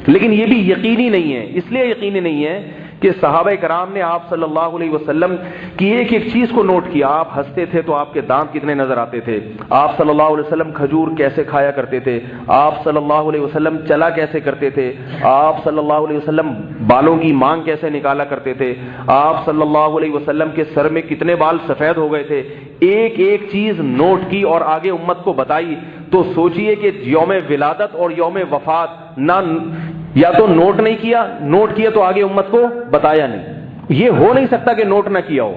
Speaker 1: لیکن یہ بھی یقینی نہیں ہے. اس لیے یقینی نہیں ہے کہ صحابہ کرام نے آپ صلی اللہ علیہ وسلم کی ایک ایک چیز کو نوٹ کیا. آپ ہنستے تھے تو آپ کے دانت کتنے نظر آتے تھے, آپ صلی اللہ علیہ وسلم کھجور کیسے کھایا کرتے تھے, آپ صلی اللہ علیہ وسلم چلا کیسے کرتے تھے, آپ صلی اللہ علیہ وسلم بالوں کی مانگ کیسے نکالا کرتے تھے, آپ صلی اللہ علیہ وسلم کے سر میں کتنے بال سفید ہو گئے تھے. ایک ایک چیز نوٹ کی اور آگے امت کو بتائی. تو سوچئے کہ یوم ولادت اور یوم وفات نہ یا تو نوٹ نہیں کیا, نوٹ کیا تو آگے امت کو بتایا نہیں. یہ ہو نہیں سکتا کہ نوٹ نہ کیا ہو,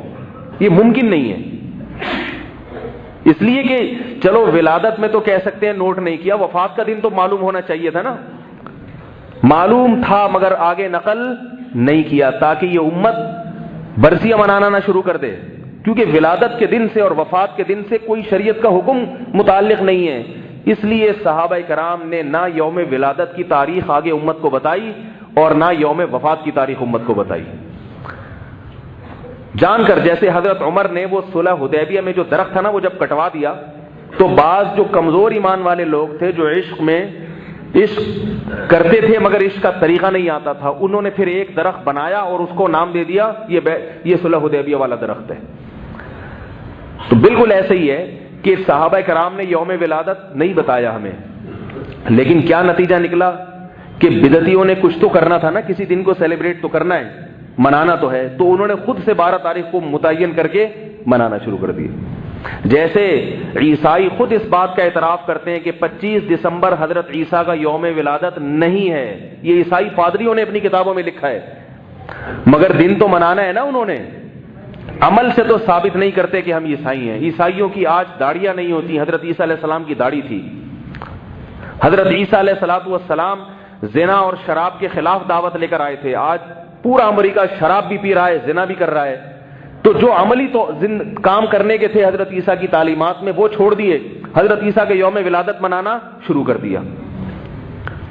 Speaker 1: یہ ممکن نہیں ہے. اس لیے کہ چلو ولادت میں تو کہہ سکتے ہیں نوٹ نہیں کیا, وفات کا دن تو معلوم ہونا چاہیے تھا نا. معلوم تھا مگر آگے نقل نہیں کیا تاکہ یہ امت برسیاں منانا نہ شروع کر دے, کیونکہ ولادت کے دن سے اور وفات کے دن سے کوئی شریعت کا حکم متعلق نہیں ہے. اس لیے صحابہ کرام نے نہ یوم ولادت کی تاریخ آگے امت کو بتائی اور نہ یوم وفات کی تاریخ امت کو بتائی, جان کر. جیسے حضرت عمر نے وہ صلح حدیبیہ میں جو درخت تھا نا وہ جب کٹوا دیا تو بعض جو کمزور ایمان والے لوگ تھے جو عشق کرتے تھے مگر عشق کا طریقہ نہیں آتا تھا, انہوں نے پھر ایک درخت بنایا اور اس کو نام دے دیا یہ صلح حدیبیہ والا درخت ہے. تو بالکل ایسے ہی ہے کہ صحابہ کرام نے یوم ولادت نہیں بتایا ہمیں, لیکن کیا نتیجہ نکلا کہ بدعتیوں نے کچھ تو کرنا تھا نا, کسی دن کو سیلیبریٹ تو کرنا ہے, منانا تو ہے, تو انہوں نے خود سے 12 تاریخ کو متعین کر کے منانا شروع کر دیا. جیسے عیسائی خود اس بات کا اعتراف کرتے ہیں کہ 25 دسمبر حضرت عیسیٰ کا یوم ولادت نہیں ہے, یہ عیسائی پادریوں نے اپنی کتابوں میں لکھا ہے, مگر دن تو منانا ہے نا انہوں نے. عمل سے تو ثابت نہیں کرتے کہ ہم عیسائی ہیں. عیسائیوں کی آج داڑیاں نہیں ہوتی, حضرت عیسیٰ علیہ السلام کی داڑھی تھی. حضرت عیسیٰ علیہ السلام زنا اور شراب کے خلاف دعوت لے کر آئے تھے. آج پورا امریکہ شراب بھی پی رہا ہے, زنا بھی کر رہا ہے. تو جو عملی تو کام کرنے کے تھے حضرت عیسیٰ کی تعلیمات میں وہ چھوڑ دیے, حضرت عیسیٰ کے یوم ولادت منانا شروع کر دیا.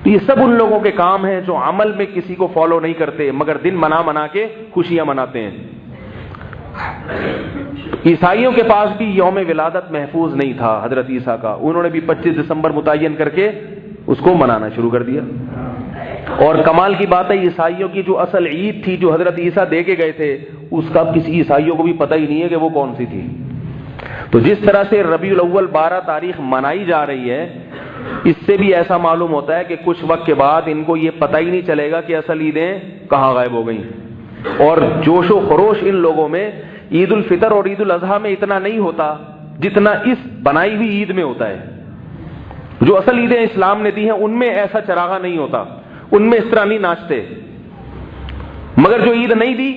Speaker 1: یہ سب ان لوگوں کے کام ہیں جو عمل میں کسی کو فالو نہیں کرتے مگر دن منا کے خوشیاں مناتے ہیں. عیسائیوں کے پاس بھی یوم ولادت محفوظ نہیں تھا حضرت عیسیٰ کا, انہوں نے بھی 25 دسمبر متعین کر کے اس کو منانا شروع کر دیا. اور کمال کی بات ہے عیسائیوں کی جو اصل عید تھی جو حضرت عیسیٰ دے کے گئے تھے اس کا کسی عیسائیوں کو بھی پتہ ہی نہیں ہے کہ وہ کون سی تھی. تو جس طرح سے ربیع الاول 12 تاریخ منائی جا رہی ہے, اس سے بھی ایسا معلوم ہوتا ہے کہ کچھ وقت کے بعد ان کو یہ پتہ ہی نہیں چلے گا کہ اصل عیدیں کہاں غائب ہو گئیں. اور جوش و خروش ان لوگوں میں عید الفطر اور عید الاضحیٰ میں اتنا نہیں ہوتا جتنا اس بنائی ہوئی عید میں ہوتا ہے. جو اصل عیدیں اسلام نے دی ہیں ان میں ایسا چراغا نہیں ہوتا, ان میں اس طرح نہیں ناچتے, مگر جو عید نہیں دی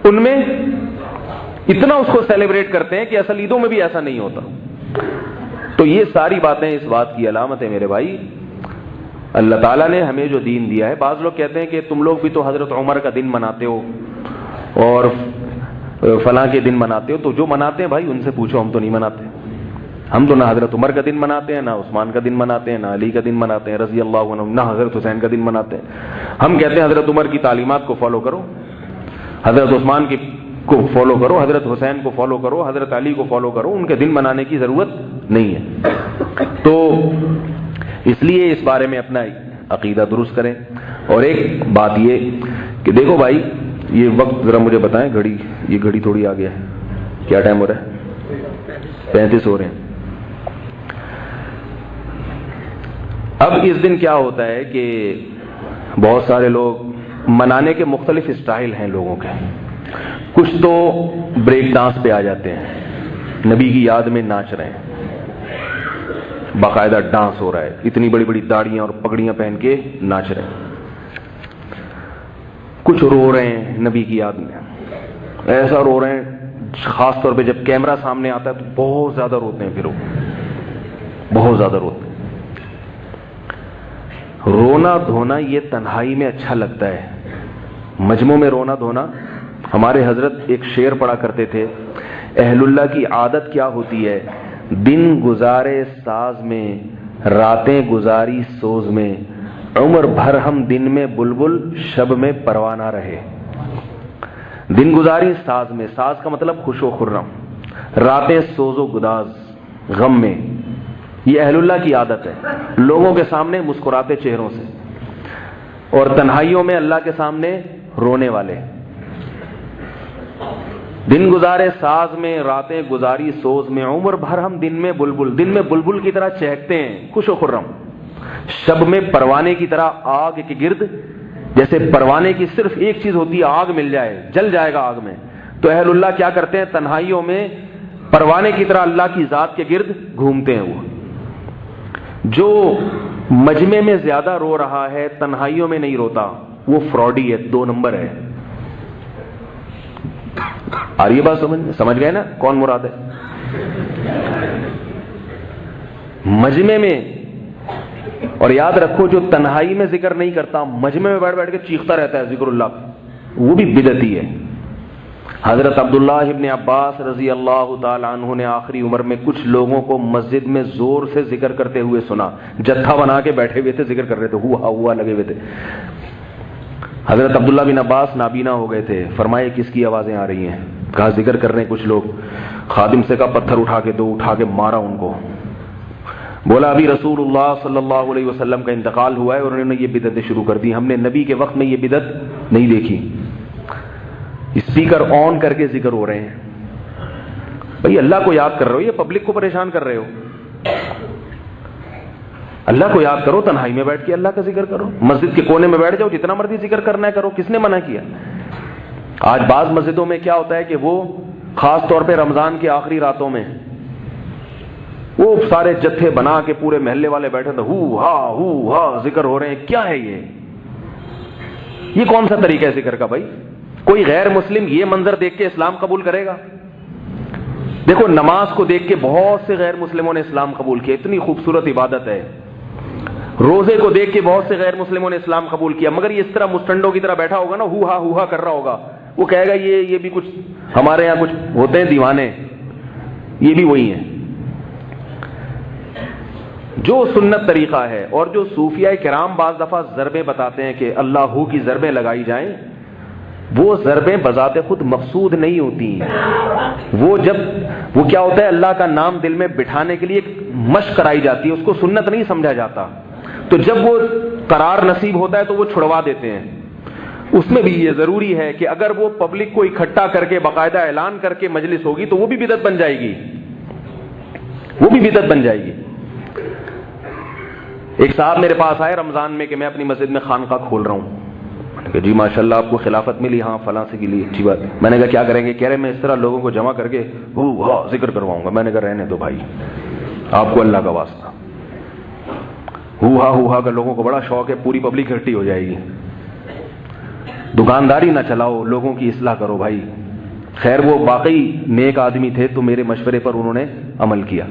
Speaker 1: ان میں اتنا اس کو سیلیبریٹ کرتے ہیں کہ اصل عیدوں میں بھی ایسا نہیں ہوتا. تو یہ ساری باتیں اس بات کی علامت ہے میرے بھائی, اللہ تعالیٰ نے ہمیں جو دین دیا ہے. بعض لوگ کہتے ہیں کہ تم لوگ بھی تو حضرت عمر کا دن مناتے ہو اور فلاں کے دن مناتے ہو, تو جو مناتے ہیں بھائی ان سے پوچھو, ہم تو نہیں مناتے. ہم تو نہ حضرت عمر کا دن مناتے ہیں, نہ عثمان کا دن مناتے ہیں, نہ علی کا دن مناتے ہیں رضی اللہ عنہ, نہ حضرت حسین کا دن مناتے ہیں. ہم کہتے ہیں حضرت عمر کی تعلیمات کو فالو کرو, حضرت عثمان کو فالو کرو, حضرت حسین کو فالو کرو, حضرت علی کو فالو کرو, ان کے دن منانے کی ضرورت نہیں ہے. تو اس لیے اس بارے میں اپنا عقیدہ درست کریں. اور ایک بات یہ کہ دیکھو بھائی, یہ وقت ذرا مجھے بتائیں, یہ گھڑی تھوڑی آ گیا ہے, کیا ٹائم ہو رہا ہے؟ 35 ہو رہے ہیں. اب اس دن کیا ہوتا ہے کہ بہت سارے لوگ منانے کے مختلف اسٹائل ہیں لوگوں کے. کچھ تو بریک ڈانس پہ آ جاتے ہیں, نبی کی یاد میں ناچ رہے ہیں, باقاعدہ ڈانس ہو رہا ہے, اتنی بڑی بڑی داڑیاں اور پگڑیاں پہن کے ناچ رہے ہیں. کچھ رو رہے ہیں نبی کی یاد میں, ایسا رو رہے ہیں خاص طور پہ جب کیمرہ سامنے آتا ہے تو بہت زیادہ روتے ہیں, پھر وہ بہت زیادہ روتے ہیں. رونا دھونا یہ تنہائی میں اچھا لگتا ہے, مجمع میں رونا دھونا. ہمارے حضرت ایک شعر پڑھا کرتے تھے, اہل اللہ کی عادت کیا ہوتی ہے, دن گزارے ساز میں راتیں گزاری سوز میں, عمر بھر ہم دن میں بلبل شب میں پروانہ رہے. دن گزاری ساز میں, ساز کا مطلب خوش و خرم, راتیں سوز و گداز غم میں. یہ اہل اللہ کی عادت ہے, لوگوں کے سامنے مسکراتے چہروں سے. اور تنہائیوں میں اللہ کے سامنے رونے والے. دن گزارے ساز میں، راتیں گزاری سوز میں، عمر بھر ہم دن میں بلبل کی طرح چہکتے ہیں خوش و خرم، شب میں پروانے کی طرح آگ کے گرد. جیسے پروانے کی صرف ایک چیز ہوتی ہے، آگ مل جائے جل جائے گا آگ میں. تو اہل اللہ کیا کرتے ہیں؟ تنہائیوں میں پروانے کی طرح اللہ کی ذات کے گرد گھومتے ہیں. وہ جو مجمع میں زیادہ رو رہا ہے تنہائیوں میں نہیں روتا، وہ فراڈی ہے، 2 نمبر ہے. آ رہی ہے بات سمجھ گئے نا کون مراد ہے؟ مجمع میں. اور یاد رکھو جو تنہائی میں ذکر نہیں کرتا، مجمع میں بیٹھ کے چیختا رہتا ہے ذکر اللہ، وہ بھی بدعتی ہے. حضرت عبداللہ ابن عباس رضی اللہ تعالی عنہ نے آخری عمر میں کچھ لوگوں کو مسجد میں زور سے ذکر کرتے ہوئے سنا. جتھا بنا کے بیٹھے ہوئے تھے، ذکر کر رہے تھے، ہوا لگے ہوئے تھے. حضرت عبداللہ بن عباس نابینا ہو گئے تھے. فرمائے کس کی آوازیں آ رہی ہیں؟ کہا ذکر کر رہے ہیں کچھ لوگ. خادم سے کہا پتھر اٹھا کے دو. اٹھا کے مارا ان کو. بولا ابھی رسول اللہ صلی اللہ علیہ وسلم کا انتقال ہوا ہے اور انہوں نے یہ بدعتیں شروع کر دی، ہم نے نبی کے وقت میں یہ بدعت نہیں دیکھی. اسپیکر آن کر کے ذکر ہو رہے ہیں. بھئی اللہ کو یاد کر رہے ہو، یہ پبلک کو پریشان کر رہے ہو. اللہ کو یاد کرو، تنہائی میں بیٹھ کے اللہ کا ذکر کرو. مسجد کے کونے میں بیٹھ جاؤ، جتنا مرضی ذکر کرنا ہے کرو. کس نے منع کیا؟ آج بعض مسجدوں میں کیا ہوتا ہے کہ وہ خاص طور پہ رمضان کی آخری راتوں میں وہ سارے جتھے بنا کے پورے محلے والے بیٹھے تھے، ہو ہا ذکر ہو رہے ہیں. کیا ہے یہ کون سا طریقہ ہے ذکر کا؟ بھائی کوئی غیر مسلم یہ منظر دیکھ کے اسلام قبول کرے گا؟ دیکھو نماز کو دیکھ کے بہت سے غیر مسلموں نے اسلام قبول کیا، اتنی خوبصورت عبادت ہے. روزے کو دیکھ کے بہت سے غیر مسلموں نے اسلام قبول کیا، مگر یہ اس طرح مسٹنڈوں کی طرح بیٹھا ہوگا نا، ہو ہا کر رہا ہوگا، وہ کہے گا یہ بھی کچھ ہمارے یہاں کچھ ہوتے ہیں دیوانے، یہ بھی وہی ہیں. جو سنت طریقہ ہے اور جو صوفیہ کرام بعض دفعہ ضربیں بتاتے ہیں کہ اللہ ہو کی ضربیں لگائی جائیں، وہ ضربیں بذات خود مقصود نہیں ہوتی. وہ کیا ہوتا ہے، اللہ کا نام دل میں بٹھانے کے لیے ایک مشق کرائی جاتی ہے، اس کو سنت نہیں سمجھا جاتا. تو جب وہ قرار نصیب ہوتا ہے تو وہ چھڑوا دیتے ہیں. اس میں بھی یہ ضروری ہے کہ اگر وہ پبلک کو اکٹھا کر کے باقاعدہ اعلان کر کے مجلس ہوگی تو وہ بھی بدعت بن جائے گی، ایک صاحب میرے پاس آئے رمضان میں کہ میں اپنی مسجد میں خانقاہ کھول رہا ہوں. کہ جی ماشاءاللہ آپ کو خلافت ملی، ہاں فلاں سے کے لیے اچھی بات. میں نے کہا کیا کریں گے؟ کہہ رہے میں اس طرح لوگوں کو جمع کر کے ذکر کرواؤں گا. میں نے کہا رہنے دو بھائی، آپ کو اللہ کا واسطہ. ہوا کا لوگوں کو بڑا شوق ہے، پوری پبلک اکٹھی ہو جائے گی. دکانداری نہ چلاؤ، لوگوں کی اصلاح کرو بھائی. خیر وہ واقعی نیک آدمی تھے تو میرے مشورے پر انہوں نے عمل کیا.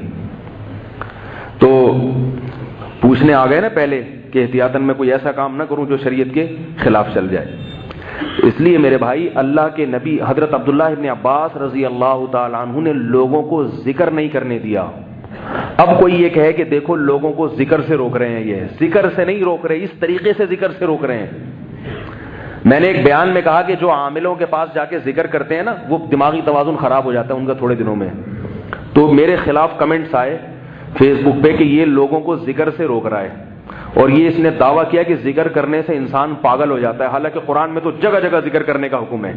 Speaker 1: تو پوچھنے آ گئے نا پہلے کہ احتیاطاً میں کوئی ایسا کام نہ کروں جو شریعت کے خلاف چل جائے. اس لیے میرے بھائی اللہ کے نبی حضرت عبداللہ ابن عباس رضی اللہ تعالی عنہ نے لوگوں کو ذکر نہیں کرنے دیا. اب کوئی یہ کہے کہ دیکھو لوگوں کو ذکر سے روک رہے ہیں، یہ ذکر سے نہیں روک رہے، اس طریقے سے ذکر سے روک رہے ہیں. میں نے ایک بیان میں کہا کہ جو عاملوں کے پاس جا کے ذکر کرتے ہیں نا، وہ دماغی توازن خراب ہو جاتا ہے ان کا تھوڑے دنوں میں. تو میرے خلاف کمنٹس آئے فیس بک پہ کہ یہ لوگوں کو ذکر سے روک رہا ہے، اور یہ اس نے دعویٰ کیا کہ ذکر کرنے سے انسان پاگل ہو جاتا ہے. حالانکہ قرآن میں تو جگہ جگہ ذکر کرنے کا حکم ہے،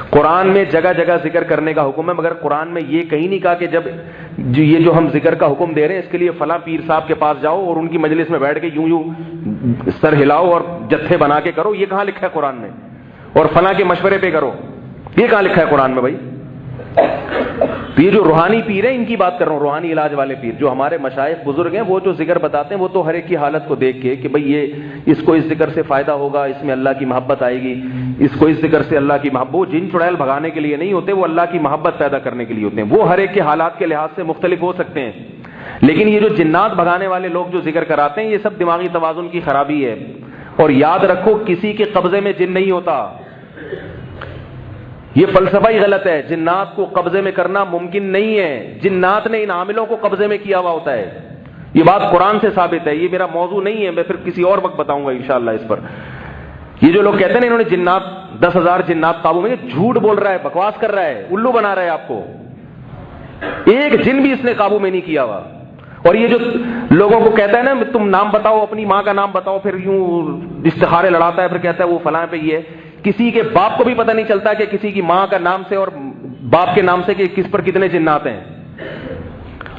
Speaker 1: قرآن میں جگہ جگہ ذکر کرنے کا حکم ہے، مگر قرآن میں یہ کہیں نہیں کہا کہ جب یہ جو ہم ذکر کا حکم دے رہے ہیں اس کے لیے فلاں پیر صاحب کے پاس جاؤ اور ان کی مجلس میں بیٹھ کے یوں سر ہلاؤ اور جتھے بنا کے کرو. یہ کہاں لکھا ہے قرآن میں؟ اور فلاں کے مشورے پہ کرو، یہ کہاں لکھا ہے قرآن میں بھائی؟ تو یہ جو روحانی پیر ہیں ان کی بات کر رہا ہوں، روحانی علاج والے پیر جو ہمارے مشائخ بزرگ ہیں، وہ جو ذکر بتاتے ہیں وہ تو ہر ایک کی حالت کو دیکھ کے کہ بھئی یہ اس کو اس ذکر سے فائدہ ہوگا، اس میں اللہ کی محبت آئے گی، اس کو اس ذکر سے اللہ کی محبت. وہ جن چڑیل بھگانے کے لیے نہیں ہوتے، وہ اللہ کی محبت پیدا کرنے کے لیے ہوتے ہیں. وہ ہر ایک کے حالات کے لحاظ سے مختلف ہو سکتے ہیں، لیکن یہ جو جنات بھگانے والے لوگ جو ذکر کراتے ہیں یہ سب دماغی توازن کی خرابی ہے. اور یاد رکھو کسی کے قبضے میں جن نہیں ہوتا، یہ فلسفہ ہی غلط ہے. جنات کو قبضے میں کرنا ممکن نہیں ہے، جنات نے ان عاملوں کو قبضے میں کیا ہوا ہوتا ہے. یہ بات قرآن سے ثابت ہے، یہ میرا موضوع نہیں ہے، میں پھر کسی اور وقت بتاؤں گا انشاءاللہ اس پر. یہ جو لوگ کہتے ہیں نا انہوں نے جنات 10,000 جنات قابو میں، یہ جھوٹ بول رہا ہے، بکواس کر رہا ہے، الو بنا رہا ہے آپ کو. ایک جن بھی اس نے قابو میں نہیں کیا ہوا. اور یہ جو لوگوں کو کہتا ہے نا تم نام بتاؤ, اپنی ماں کا نام بتاؤ, پھر یوں استخارے لڑاتا ہے, پھر کہتا ہے وہ فلاں پہ یہ, کسی کے باپ کو بھی پتہ نہیں چلتا کہ کسی کی ماں کا نام سے اور باپ کے نام سے کہ کس پر کتنے جنات ہیں.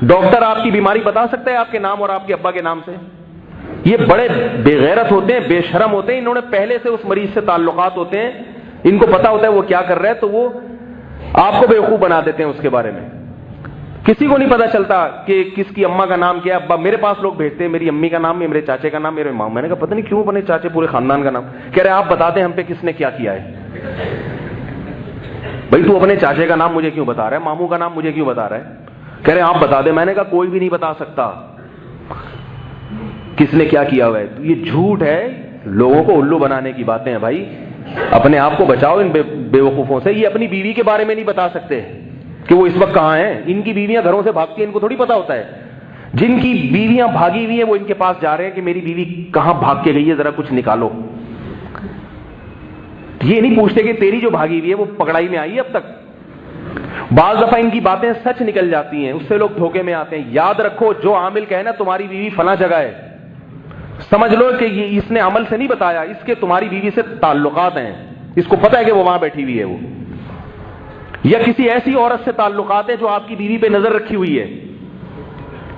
Speaker 1: ڈاکٹر آپ کی بیماری بتا سکتا ہے آپ کے نام اور آپ کے ابا کے نام سے؟ یہ بڑے بے غیرت ہوتے ہیں, بے شرم ہوتے ہیں, انہوں نے پہلے سے اس مریض سے تعلقات ہوتے ہیں, ان کو پتا ہوتا ہے وہ کیا کر رہا ہے, تو وہ آپ کو بیوقوف بنا دیتے ہیں اس کے بارے میں. کسی کو نہیں پتا چلتا کہ کس کی اماں کا نام کیا ہے. میرے پاس لوگ بھیجتے ہیں میری امی کا نام, میرے چاچے کا نام, میرے ماں. میں نے کہا پتہ نہیں کیوں اپنے چاچے پورے خاندان کا نام کہہ رہے آپ بتا دیں ہم پہ کس نے کیا کیا ہے. بھائی تو اپنے چاچے کا نام مجھے کیوں بتا رہا ہے, ماموں کا نام مجھے کیوں بتا رہا ہے؟ کہہ رہے آپ بتا دیں. میں نے کہا کوئی بھی نہیں بتا سکتا کس نے کیا کیا ہوا ہے. تو یہ جھوٹ ہے, لوگوں کو الو بنانے کی باتیں ہیں. بھائی اپنے آپ کو بچاؤ ان بے وقوفوں سے. یہ اپنی بیوی کے بارے میں نہیں بتا سکتے کہ وہ اس وقت کہاں ہیں. ان کی بیویاں گھروں سے بھاگتی ہیں, ان کو تھوڑی پتا ہوتا ہے. جن کی بیویاں بھاگی ہوئی ہیں وہ ان کے پاس جا رہے ہیں کہ میری بیوی کہاں بھاگ کے گئی ہے, ذرا کچھ نکالو. یہ نہیں پوچھتے کہ تیری جو بھاگی ہوئی ہے وہ پکڑائی میں آئی ہے اب تک. بعض دفعہ ان کی باتیں سچ نکل جاتی ہیں, اس سے لوگ دھوکے میں آتے ہیں. یاد رکھو جو عامل کہے نا تمہاری بیوی فلاں جگہ ہے, سمجھ لو کہ یہ اس نے عمل سے نہیں بتایا, اس کے تمہاری بیوی سے تعلقات ہیں, اس کو پتا ہے کہ وہ وہاں بیٹھی ہوئی ہے وہ, یا کسی ایسی عورت سے تعلقات ہیں جو آپ کی بیوی پہ نظر رکھی ہوئی ہے,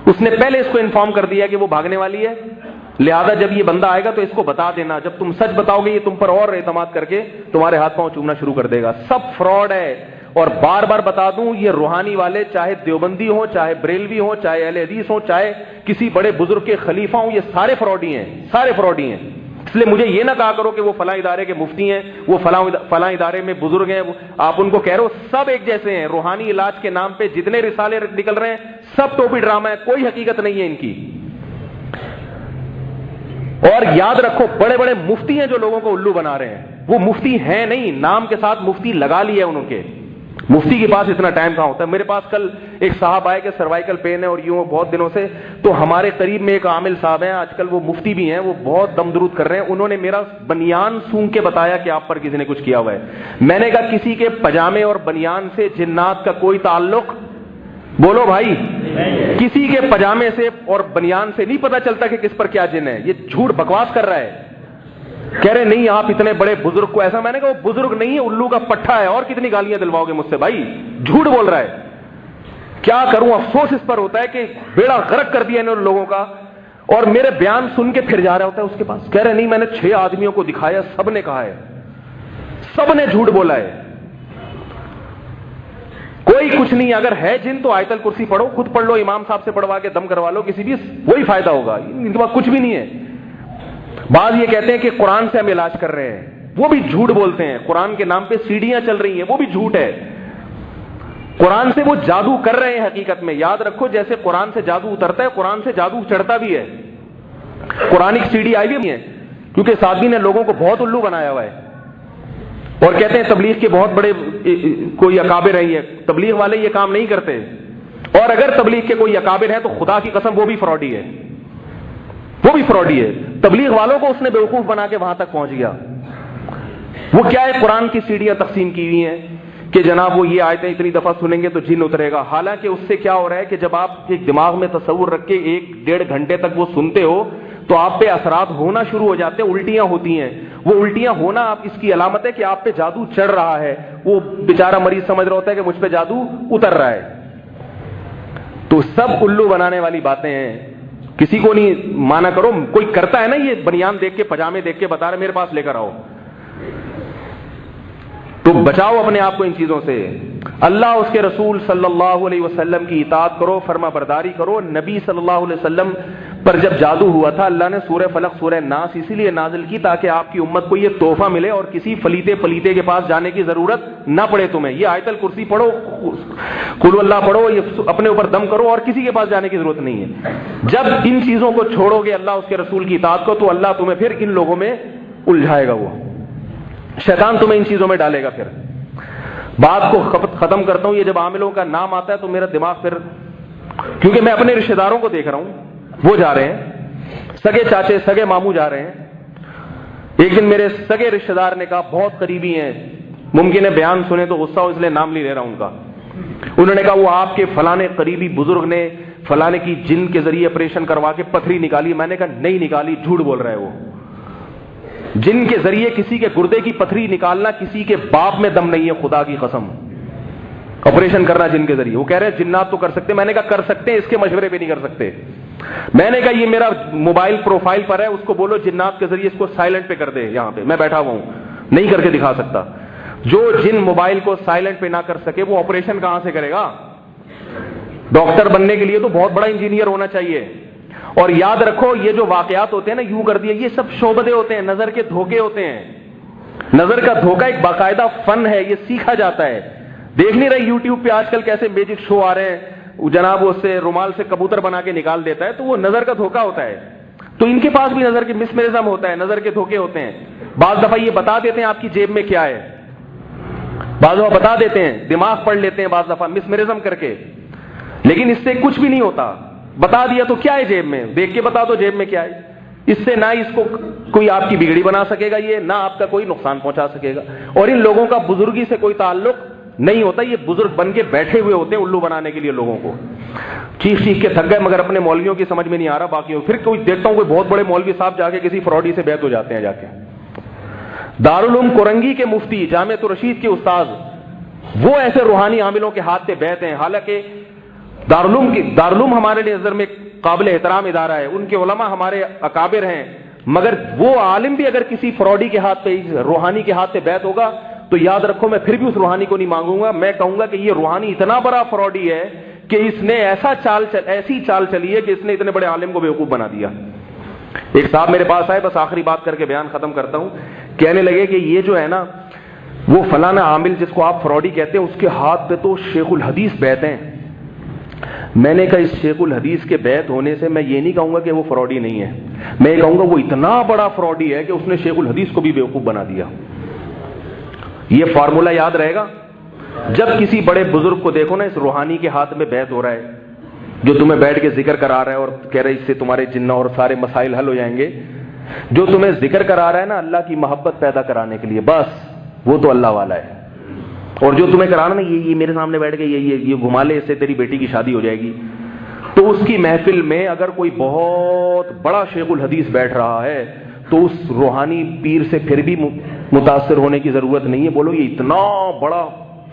Speaker 1: اس نے پہلے اس کو انفارم کر دیا کہ وہ بھاگنے والی ہے, لہذا جب یہ بندہ آئے گا تو اس کو بتا دینا. جب تم سچ بتاؤ گے یہ تم پر اور اعتماد کر کے تمہارے ہاتھ پاؤں چومنا شروع کر دے گا. سب فراڈ ہے. اور بار بار بتا دوں, یہ روحانی والے چاہے دیوبندی ہوں, چاہے بریلوی ہوں, چاہے اہل حدیث ہوں, چاہے کسی بڑے بزرگ کے خلیفہ ہوں, یہ سارے فراڈی ہیں, سارے فراڈی ہیں. اس لیے مجھے یہ نہ کہا کرو کہ وہ فلاں ادارے کے مفتی ہیں, وہ فلاں ادارے میں بزرگ ہیں, آپ ان کو کہہ رہے ہو سب ایک جیسے ہیں. روحانی علاج کے نام پہ جتنے رسالے نکل رہے ہیں سب ٹوپی ڈرامہ ہے, کوئی حقیقت نہیں ہے ان کی. اور یاد رکھو بڑے بڑے مفتی ہیں جو لوگوں کو الو بنا رہے ہیں, وہ مفتی ہیں نہیں, نام کے ساتھ مفتی لگا لیا انہوں کے. مفتی کے پاس اتنا ٹائم کہاں ہوتا ہے. میرے پاس کل ایک صاحب آئے کہ سروائیکل پین ہے اور یوں بہت دنوں سے, تو ہمارے قریب میں ایک عامل صاحب ہیں, آج کل وہ مفتی بھی ہیں, وہ بہت دم درود کر رہے ہیں. انہوں نے میرا بنیان سونگ کے بتایا کہ آپ پر کسی نے کچھ کیا ہوا ہے. میں نے کہا کسی کے پجامے اور بنیان سے جنات کا کوئی تعلق؟ بولو بھائی, کسی کے پجامے سے اور بنیان سے نہیں پتا چلتا کہ کس پر کیا جن ہے. یہ جھوٹ بکواس کر رہا ہے. کہہ رہے نہیں آپ اتنے بڑے بزرگ کو ایسا. میں نے کہا وہ بزرگ نہیں ہے, الو کا پٹھا ہے, اور کتنی گالیاں دلواؤ گے مجھ سے بھائی, جھوٹ بول رہا ہے. کیا کروں, افسوس اس پر ہوتا ہے کہ بیڑا غرق کر دیا انہوں لوگوں کا, اور میرے بیان سن کے پھر جا رہا ہوتا ہے اس کے پاس. کہہ رہے نہیں میں نے 6 آدمیوں کو دکھایا, سب نے کہا ہے, سب نے جھوٹ بولا ہے, کوئی کچھ نہیں. اگر ہے جن تو آیت الکرسی پڑھو, خود پڑھ لو, امام صاحب سے پڑھوا کے دم کروا لو کسی بھی, وہی فائدہ ہوگا. ان کے پاس کچھ بھی نہیں ہے. بعض یہ کہتے ہیں کہ قرآن سے ہم علاج کر رہے ہیں, وہ بھی جھوٹ بولتے ہیں. قرآن کے نام پہ سیڑھیاں چل رہی ہیں, وہ بھی جھوٹ ہے. قرآن سے وہ جادو کر رہے ہیں حقیقت میں. یاد رکھو جیسے قرآن سے جادو اترتا ہے, قرآن سے جادو چڑھتا بھی ہے. قرآن کی سیڑھی آئی بھی ہے, کیونکہ سادگی نے لوگوں کو بہت الو بنایا ہوا ہے. اور کہتے ہیں تبلیغ کے بہت بڑے کوئی اکابر ہیں, یہ تبلیغ والے یہ کام نہیں کرتے. اور اگر تبلیغ کے کوئی اکابر ہیں تو خدا کی قسم وہ بھی فراڈی ہے, وہ بھی فراڈی ہے. تبلیغ والوں کو اس نے بیوقوف بنا کے وہاں تک پہنچ گیا. وہ کیا ہے, قرآن کی سیڑھیاں تقسیم کی ہوئی ہیں کہ جناب وہ یہ آیتیں اتنی دفعہ سنیں گے تو جن اترے گا. حالانکہ اس سے کیا ہو رہا ہے کہ جب آپ ایک دماغ میں تصور رکھ کے 1-1.5 گھنٹے تک وہ سنتے ہو تو آپ پہ اثرات ہونا شروع ہو جاتے ہیں, الٹیاں ہوتی ہیں. وہ الٹیاں ہونا آپ اس کی علامت ہے کہ آپ پہ جادو چڑھ رہا ہے. وہ بیچارہ مریض سمجھ رہا ہوتا ہے کہ مجھ پہ جادو اتر رہا ہے. تو سب الو بنانے والی باتیں ہیں, کسی کو نہیں مانا کرو. کوئی کرتا ہے نا یہ بنیان دیکھ کے, پجامے دیکھ کے بتا رہے میرے پاس لے کر آؤ, تو بچاؤ اپنے آپ کو ان چیزوں سے. اللہ اس کے رسول صلی اللہ علیہ وسلم کی اطاعت کرو, فرما برداری کرو. نبی صلی اللہ علیہ وسلم پر جب جادو ہوا تھا اللہ نے سورہ فلق سورہ ناس اسی لیے نازل کی تاکہ آپ کی امت کو یہ تحفہ ملے اور کسی فلیتے کے پاس جانے کی ضرورت نہ پڑے تمہیں. یہ آیت الکرسی پڑھو, قل اللہ پڑھو, یہ اپنے اوپر دم کرو, اور کسی کے پاس جانے کی ضرورت نہیں ہے. جب ان چیزوں کو چھوڑو گے اللہ اس کے رسول کی اطاعت کو, تو اللہ تمہیں پھر ان لوگوں میں الجھائے گا. وہ شیطان تمہیں ان چیزوں میں ڈالے گا. پھر بات کو ختم کرتا ہوں. یہ جب عاملوں کا نام آتا ہے تو میرا دماغ پھر, کیونکہ میں اپنے رشتہ داروں کو دیکھ رہا ہوں, وہ جا رہے ہیں, سگے چاچے سگے ماموں جا رہے ہیں. ایک دن میرے سگے رشتہ دار نے کہا, بہت قریبی ہیں, ممکن ہے بیان سنے تو غصہ ہو اس لیے نام نہیں لے رہا ان کا. انہوں نے کہا وہ آپ کے فلانے قریبی بزرگ نے فلاں کی جن کے ذریعے آپریشن کروا کے پتھری نکالی. میں نے کہا نہیں نکالی, جھوٹ بول رہا ہے وہ. جن کے ذریعے کسی کے گردے کی پتھری نکالنا کسی کے باپ میں دم نہیں ہے, خدا کی قسم. آپریشن کرنا جن کے ذریعے, وہ کہہ رہے ہیں جنات تو کر سکتے. میں نے کہا کر سکتے ہیں, اس کے مشورے پہ نہیں کر سکتے. میں نے کہا یہ میرا موبائل پروفائل پر ہے, اس کو بولو جنات کے ذریعے اس کو سائلنٹ پہ کر دے. یہاں پہ میں بیٹھا ہوا ہوں, نہیں کر کے دکھا سکتا. جو جن موبائل کو سائلنٹ پہ نہ کر سکے وہ آپریشن کہاں سے کرے گا؟ ڈاکٹر بننے کے لیے تو بہت بڑا انجینئر ہونا چاہیے. اور یاد رکھو یہ جو واقعات ہوتے ہیں نا, یوں کر دیے, یہ سب شعبدے ہوتے ہیں, نظر کے دھوکے ہوتے ہیں. نظر کا دھوکہ ایک باقاعدہ فن ہے, یہ سیکھا جاتا ہے. دیکھ نہیں رہے یوٹیوب پہ آج کل کیسے میجک شو آ رہے ہیں, جناب اس سے رومال سے کبوتر بنا کے نکال دیتا ہے, تو وہ نظر کا دھوکہ ہوتا ہے. تو ان کے پاس بھی نظر کے مسمرزم ہوتا ہے, نظر کے دھوکے ہوتے ہیں. بعض دفعہ یہ بتا دیتے ہیں آپ کی جیب میں کیا ہے, بعض دفعہ بتا دیتے ہیں, دماغ پڑھ لیتے ہیں بعض دفعہ مسمرزم کر کے, لیکن اس سے کچھ بھی نہیں ہوتا. بتا دیا تو کیا ہے جیب میں, دیکھ کے بتا دو جیب میں کیا ہے. اس سے نہ اس کو کوئی آپ کی بگڑی بنا سکے گا, یہ نہ آپ کا کوئی نقصان پہنچا سکے گا. اور ان لوگوں کا بزرگی سے کوئی تعلق نہیں ہوتا, یہ بزرگ بن کے بیٹھے ہوئے ہوتے ہیں الو بنانے کے لیے لوگوں کو. چیخ چیخ کے تھک گئے, مگر اپنے مولویوں کی سمجھ میں نہیں آ رہا. باقیوں پھر کوئی دیکھتا ہوں کوئی بہت بڑے مولوی صاحب جا کے کسی فراڈی سے بیعت ہو جاتے ہیں. جا کے دارالعلوم کورنگی کے مفتی, جامعۃ الرشید کے استاذ, وہ ایسے روحانی عاملوں کے ہاتھ سے بیعت ہیں. حالانکہ دارالعلوم ہمارے نظر میں قابل احترام ادارہ ہے, ان کے علماء ہمارے اکابر ہیں, مگر وہ عالم بھی اگر کسی فراڈی کے ہاتھ پہ, روحانی کے ہاتھ سے بیعت ہوگا تو یاد رکھو میں پھر بھی اس روحانی کو نہیں مانگوں گا. میں کہوں گا کہ یہ روحانی اتنا بڑا فراڈی ہے کہ اس نے ایسی چال چلی ہے کہ اس نے اتنے بڑے عالم کو بیوقوف بنا دیا. ایک صاحب میرے پاس آئے, بس آخری بات کر کے بیان ختم کرتا ہوں. کہنے لگے کہ یہ جو ہے نا وہ فلانا عامل جس کو آپ فراڈی کہتے ہیں, اس کے ہاتھ پہ تو شیخ الحدیث بیعت ہیں. میں نے کہا اس شیخ الحدیث کے بیعت ہونے سے میں یہ نہیں کہوں گا کہ وہ فراڈی نہیں ہے, میں یہ کہوں گا وہ اتنا بڑا فراڈی ہے کہ اس نے شیخ الحدیث کو بھی بیوقوف بنا دیا. یہ فارمولہ یاد رہے گا. جب کسی بڑے بزرگ کو دیکھو نا اس روحانی کے ہاتھ میں بیعت ہو رہا ہے, جو تمہیں بیٹھ کے ذکر کرا رہا ہے اور کہہ رہا ہے اس سے تمہارے جنہ اور سارے مسائل حل ہو جائیں گے, جو تمہیں ذکر کرا رہا ہے نا اللہ کی محبت پیدا کرانے کے لیے, بس وہ تو اللہ والا ہے. اور جو تمہیں کرانا نا یہ میرے سامنے بیٹھ کے یہ گھما لے, اس سے تیری بیٹی کی شادی ہو جائے گی, تو اس کی محفل میں اگر کوئی بہت بڑا شیخ الحدیث بیٹھ رہا ہے تو اس روحانی پیر سے پھر بھی متاثر ہونے کی ضرورت نہیں ہے. بولو یہ اتنا بڑا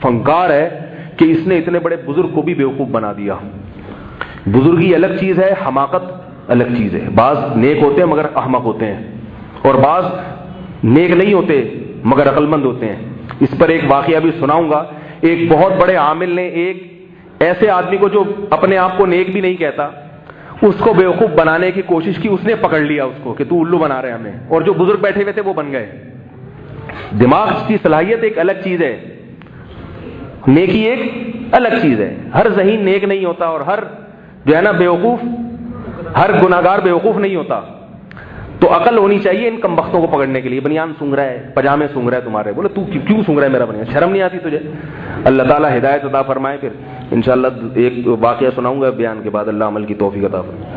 Speaker 1: فنکار ہے کہ اس نے اتنے بڑے بزرگ کو بھی بیوقوف بنا دیا. بزرگی الگ چیز ہے, حماقت الگ چیز ہے. بعض نیک ہوتے ہیں مگر احمق ہوتے ہیں, اور بعض نیک نہیں ہوتے مگر عقل مند ہوتے ہیں. اس پر ایک واقعہ بھی سناؤں گا. ایک بہت بڑے عامل نے ایک ایسے آدمی کو جو اپنے آپ کو نیک بھی نہیں کہتا, اس کو بیوقوف بنانے کی کوشش کی. اس نے پکڑ لیا اس کو کہ تو الو بنا رہے ہمیں, اور جو بزرگ بیٹھے ہوئے تھے وہ بن گئے. دماغ کی صلاحیت ایک الگ چیز ہے, نیکی ایک الگ چیز ہے. ہر ذہین نیک نہیں ہوتا, اور ہر جو ہے نا بیوقوف, ہر گناہگار بیوقوف نہیں ہوتا. تو عقل ہونی چاہیے ان کم بختوں کو پکڑنے کے لیے. بنیان سونگ رہا ہے, پجامے سونگ رہا ہے تمہارے, بولے تو کیوں سونگ رہا ہے میرا بنیان, شرم نہیں آتی تجھے؟ اللہ تعالیٰ ہدایت عطا فرمائے. پھر انشاءاللہ ایک واقعہ سناؤں گا بیان کے بعد, اللہ عمل کی توفیق عطا فرمائے.